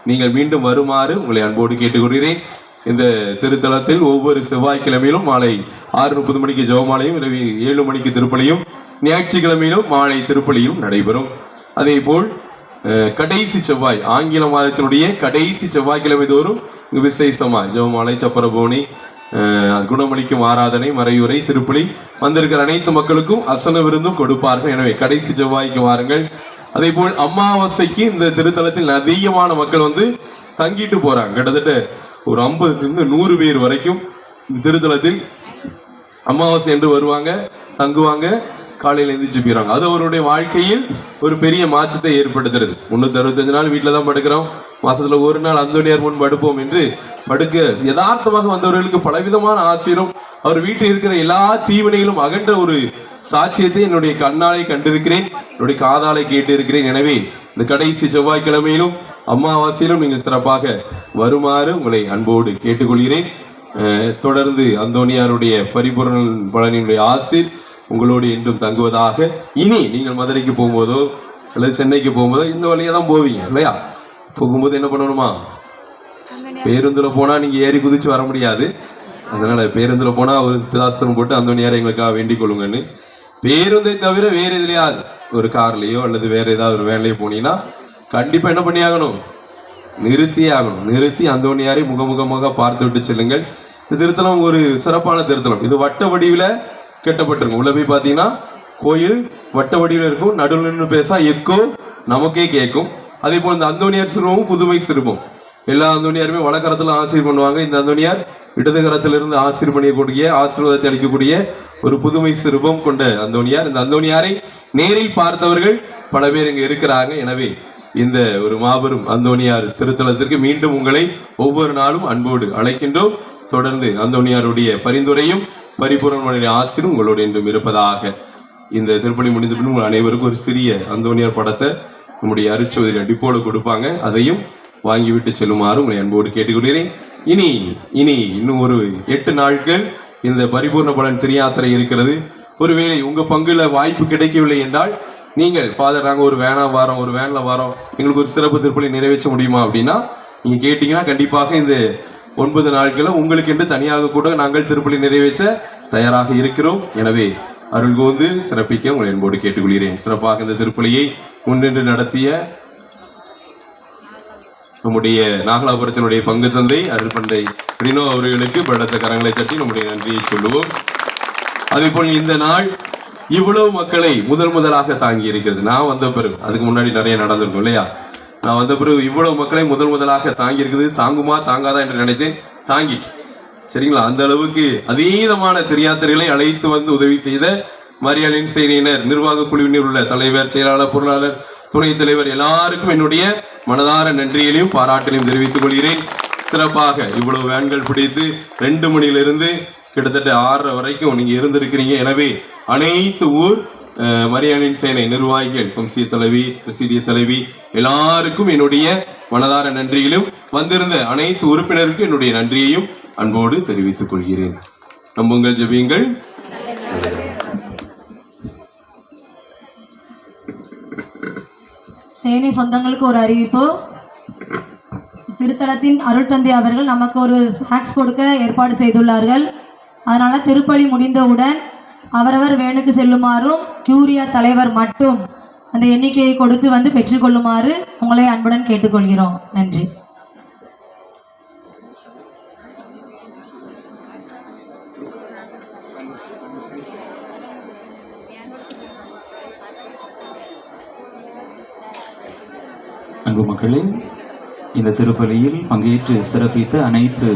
நீங்கள் மீண்டும் வருமாறு உங்களை அன்போடு கேட்டுக்கொள்கிறேன். இந்த திருத்தலத்தில் ஒவ்வொரு செவ்வாய்க்கிழமையிலும் மாலை 6:30 மணிக்கு ஜெபமாலையும், இரவு 7 மணிக்கு திருப்பலியும், ஞாயிற்றுக்கிழமையிலும் மாலை திருப்பலியும் நடைபெறும். அதே போல் கடைசி செவ்வாய், ஆங்கில மாதத்தினுடைய கடைசி செவ்வாய்க்கிழமை தோறும் விசேஷமாய் ஜெபமாலை, சப்பரபோனி, குணமளிக்கும் ஆராதனை, மறையுரை, திருப்பலி, வந்திருக்கிற அனைத்து மக்களுக்கும் அசன விருந்தும் கொடுப்பார்கள். எனவே கடைசி செவ்வாய்க்கு வாருங்கள். அதே போல் அமாவாசைக்கு இந்த திருத்தலத்தில் அதிகமான மக்கள் வந்து தங்கிட்டு போறாங்க. கிட்டத்தட்ட ஒரு 50-100 பேர் வரைக்கும் இந்த திருத்தலத்தில் அமாவாசை என்று வருவாங்க, தங்குவாங்க, காலையில் எந்திரிச்சு போயிறாங்க. அது அவருடைய வாழ்க்கையில் ஒரு பெரிய மாற்றத்தை ஏற்படுத்துறது. 365 நாள் வீட்டில் தான் படுக்கிறோம், மாசத்துல ஒரு நாள் அந்தோணியார் முன் படுப்போம் என்று படுக்க யதார்த்தமாக வந்தவர்களுக்கு பலவிதமான ஆசீரும், அவர் வீட்டில் இருக்கிற எல்லா தீவினைகளும் அகன்ற ஒரு சாட்சியத்தை என்னுடைய கண்ணாலை கண்டிருக்கிறேன், என்னுடைய காதாலை கேட்டு இருக்கிறேன். எனவே இந்த கடைசி செவ்வாய்க்கிழமையிலும் அமாவாசையிலும் நீங்கள் சிறப்பாக வருமாறு உங்களை அன்போடு கேட்டுக்கொள்கிறேன். தொடர்ந்து அந்தோணியாருடைய பரிபூரண பலனினுடைய ஆசீர் உங்களோடு என்றும் தங்குவதாக. இனி நீங்கள் மதுரைக்கு போகும்போதோ அல்லது சென்னைக்கு போகும்போதோ இந்த வழியா தான் போவீங்க இல்லையா? போகும்போது என்ன பண்ணணுமா? பேருந்துல போனா நீங்க ஏறி குதிச்சு வர முடியாது. அதனால பேருந்துல போனா ஒரு திராசனம் போட்டு அந்தோணியாரை எங்களுக்காக வேண்டிக் கொள்ளுங்கன்னு. பேருந்தை தவிர வேற எதுலையாவது ஒரு கார்லயோ அல்லது வேற ஏதாவது ஒரு வேலையோ போனீங்கன்னா கண்டிப்பா என்ன பண்ணி ஆகணும்? நிறுத்தியே ஆகணும். நிறுத்தி அந்தோணியாரை முகமுகமாக பார்த்து விட்டு செல்லுங்கள். இந்த திருத்தலம் ஒரு சிறப்பான திருத்தலம். இது வட்ட வடிவில் கட்டப்பட்டிருக்கும். உள்ள போய் பார்த்தீங்கன்னா கோயில் வட்ட வடிவில் இருக்கும், நடுவில் நின்று பேசா எக்கோ நமக்கே கேட்கும். அதே போல் இந்த அந்தோனியார் சிறுவமும் புதுமை சிறுவம். எல்லா அந்தோனியாருமே வலக்கரத்துல ஆசீர் பண்ணுவாங்க. இந்த அந்தோனியார் இடது கரத்திலிருந்து ஆசீர் பண்ணியக்கூடிய ஆசீர்வாதத்தை அளிக்கக்கூடிய ஒரு புதுமை சிறுவம் கொண்ட அந்தோனியார். இந்த அந்தோனியாரை நேரில் பார்த்தவர்கள் பல பேர் இங்க இருக்கிறாங்க. எனவே இந்த ஒரு மாபெரும் அந்தோனியார் திருத்தலத்திற்கு மீண்டும் உங்களை ஒவ்வொரு நாளும் அன்போடு அழைக்கின்றோம். தொடர்ந்து அந்தோனியாருடைய பரிந்துரையும் பரிபூரண ஆசீரும் உங்களோடு என்றும் இருப்பதாக. இந்த திருப்பலி முடிந்த பின் உங்கள் அனைவருக்கும் ஒரு சிறிய அந்தோனியார் படத்தை நம்முடைய அருட்சோதரி டிப்போல கொடுப்பாங்க. அதையும் வாங்கிவிட்டு செல்லுமாறு உங்களை அன்போடு கேட்டுக்கொள்கிறேன். இனி இன்னும் ஒரு 8 நாட்கள் இந்த பரிபூர்ண பலன் திரியாத்திரை இருக்கிறது. ஒருவேளை உங்க பங்குல வாய்ப்பு கிடைக்கவில்லை என்றால் நீங்கள் ஃபாதர் நாங்கள் ஒரு வேன்ல வாரோம் எங்களுக்கு ஒரு சிறப்பு திருப்பலி நிறைவேற்ற முடியுமா அப்படின்னா நீங்க கேட்டீங்கன்னா கண்டிப்பாக இந்த 9 நாட்களும் உங்களுக்கு என்று தனியாக கூட நாங்கள் திருப்பலி நிறைவேற்ற தயாராக இருக்கிறோம். எனவே அருள் கூர்ந்து சிறப்பிக்க உங்களை என்போடு கேட்டுக்கொள்கிறேன். சிறப்பாக இந்த திருப்பலியை முன்னின்று நடத்திய நம்முடைய நாகலாபுரத்தினுடைய பங்கு தந்தை அருள்பண்டை ரினோ அவர்களுக்கு பலத்த கரங்களை தட்டி நம்முடைய நன்றியை சொல்லுவோம். அதே போல் இந்த நாள் இவ்வளவு மக்களை முதலாக தாங்கி இருக்கிறது. நான் வந்த பிறகு, அதுக்கு முன்னாடி நிறைய நடந்திருக்கும் இல்லையா, நான் வந்த பிறகு இவ்வளவு மக்களை முதலாக தாங்கி இருக்குது. தாங்குமா தாங்காதா என்று நினைத்தேன், தாங்கிட்டு சரிங்களா. அந்த அளவுக்கு அதீதமான திரியாத்திரைகளை அழைத்து வந்து உதவி செய்த மரியாளின் சேனையினர், நிர்வாக குழுவினர் உள்ள தலைவர், செயலாளர், பொருளாளர், துணைத் தலைவர் எல்லாருக்கும் என்னுடைய மனதார நன்றிகளையும் பாராட்டிலையும் தெரிவித்துக் கொள்கிறேன். சிறப்பாக இவ்வளவு வேன்கள் பிடித்து 2 மணியிலிருந்து கிட்டத்தட்ட 6:30 வரைக்கும் நீங்க இருந்திருக்கிறீங்க. எனவே அனைத்து ஊர் மரியாளின் சேனை நிர்வாகிகள், வம்சிய தலைவி, பிரசிடிய தலைவி எல்லாருக்கும் என்னுடைய மனதார நன்றிகளும், வந்திருந்த அனைத்து உறுப்பினருக்கும் என்னுடைய நன்றியையும் அன்போடு தெரிவித்துக் கொள்கிறேன். நம்புங்கள், ஜெபியுங்கள். சேனை சொந்தங்களுக்கு ஒரு அறிவிப்பு. திருத்தலத்தின் அருள் தந்தை அவர்கள் நமக்கு ஒரு ஸ்நாக்ஸ் கொடுக்க ஏற்பாடு செய்துள்ளார்கள். அதனால திருப்பலி முடிந்தவுடன் அவரவர் வேனுக்கு செல்லுமாறும் கியூரியா தலைவர் மட்டும் அந்த எண்ணிக்கையை கொடுத்து வந்து பெற்றுக்கொள்ளுமாறு உங்களை அன்புடன் கேட்டுக்கொள்கிறோம். நன்றி. அன்பு மக்களே, இந்த திருப்பலியில் பங்கேற்று சிறப்பித்த அனைத்து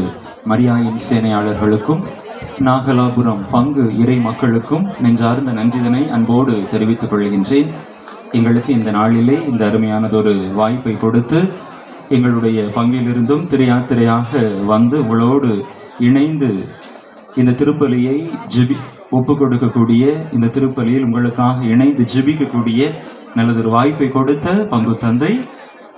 மரியாயின் சேனையாளர்களுக்கும் நாகலாபுரம் பங்கு இறை மக்களுக்கும் நெஞ்சார்ந்த நன்றிதனை அன்போடு தெரிவித்துக் கொள்கின்றேன். எங்களுக்கு இந்த நாளிலே இந்த அருமையானதொரு வாய்ப்பை கொடுத்து எங்களுடைய பங்கிலிருந்தும் திரையாக வந்து உங்களோடு இணைந்து இந்த திருப்பலியை ஒப்புக் கொடுக்கக்கூடிய, இந்த திருப்பலியில் உங்களுக்காக இணைந்து ஜெபிக்கக்கூடிய நல்லதொரு வாய்ப்பை கொடுத்த பங்கு தந்தை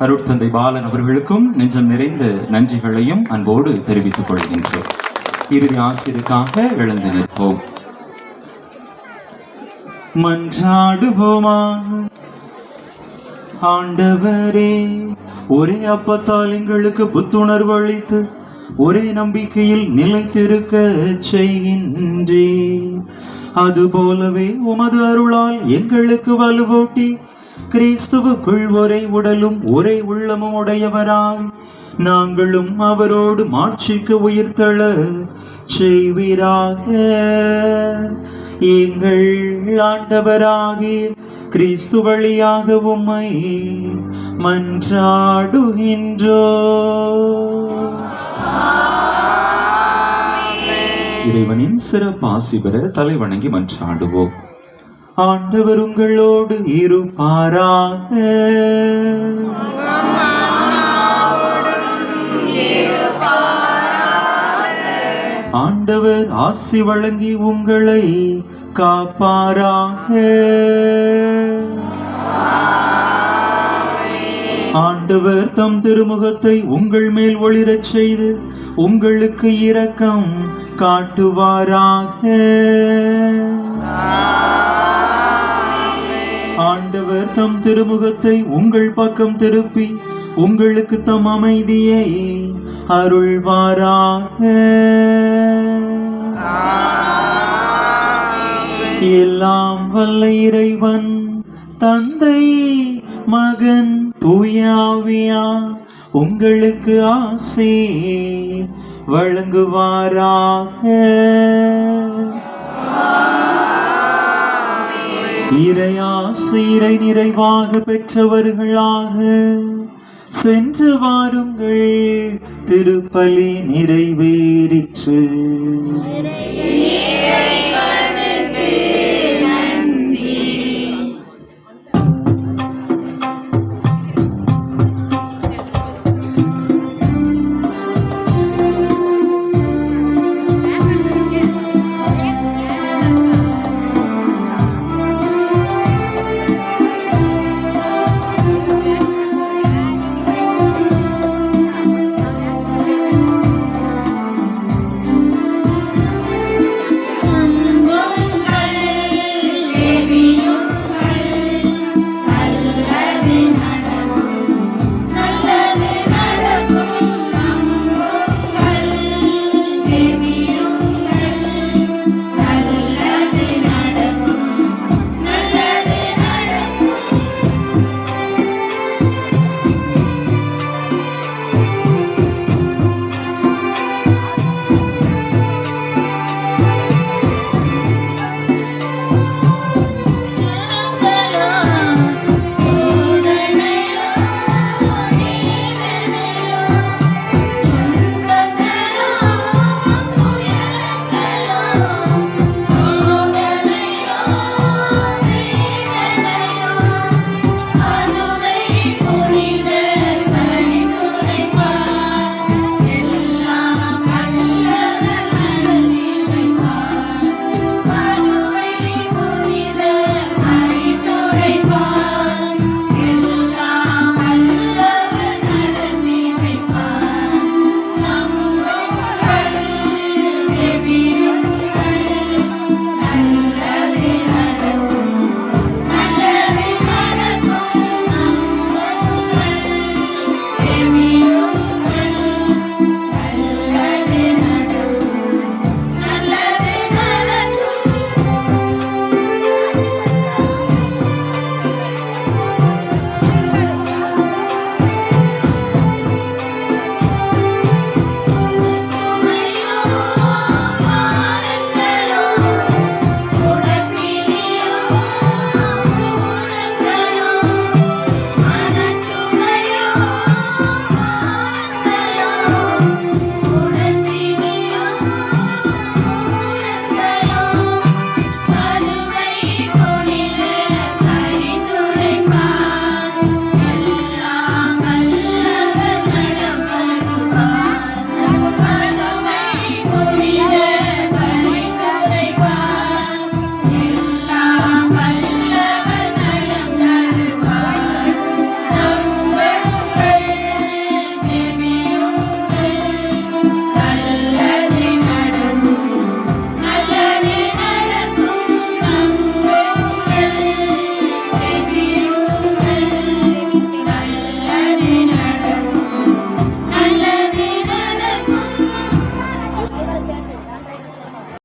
அருட்தந்தை பாலன் அவர்களுக்கும் நெஞ்சம் நிறைந்த நன்றிகளையும் அன்போடு தெரிவித்துக் கொள்கின்றோம். இறுதி ஆசிரியருக்காக எழுந்து நிற்போம். மன்றாடுவோமா. ஆண்டவரே, ஒரே அப்பத்தால் எங்களுக்கு புத்துணர்வு அளித்து ஒரே நம்பிக்கையில் நிலைத்திருக்க செய்கின்றே. அதுபோலவே உமது அருளால் எங்களுக்கு வலுவூட்டி கிறிஸ்துவுக்குள் ஒரே உடலும் ஒரே உள்ளமும் உடையவராய் நாங்களும் அவரோடு மாட்சிக்கு உயிர்த்தெழ செய்வீராக. எங்கள் ஆண்டவராகிய கிறிஸ்து வழியாக உம்மை மன்றாடுகின்றோ. இறைவனின் சிறப்பாசி பெற தலை வணங்கி மன்றாடுவோம். ஆண்டவர் உங்களோடு இருப்பாராக. ஆண்டவர் ஆசி வழங்கி உங்களை காப்பாராக. ஆண்டவர் தம் திருமுகத்தை உங்கள் மேல் ஒளிரச் செய்து உங்களுக்கு இரக்கம் காட்டுவாராக. ஆண்டவர் தம் திருமுகத்தை உங்கள் பக்கம் திருப்பி உங்களுக்கு தம் அமைதியை அருள்வாராக. எல்லாம் வல்ல இறைவன் தந்தை, மகன், தூய ஆவியார் உங்களுக்கு ஆசி வழங்குவாராக. இறையாசிரை நிறைவாக பெற்றவர்களாக சென்று வாருங்கள், திருப்பலி நிறைவேறிற்று.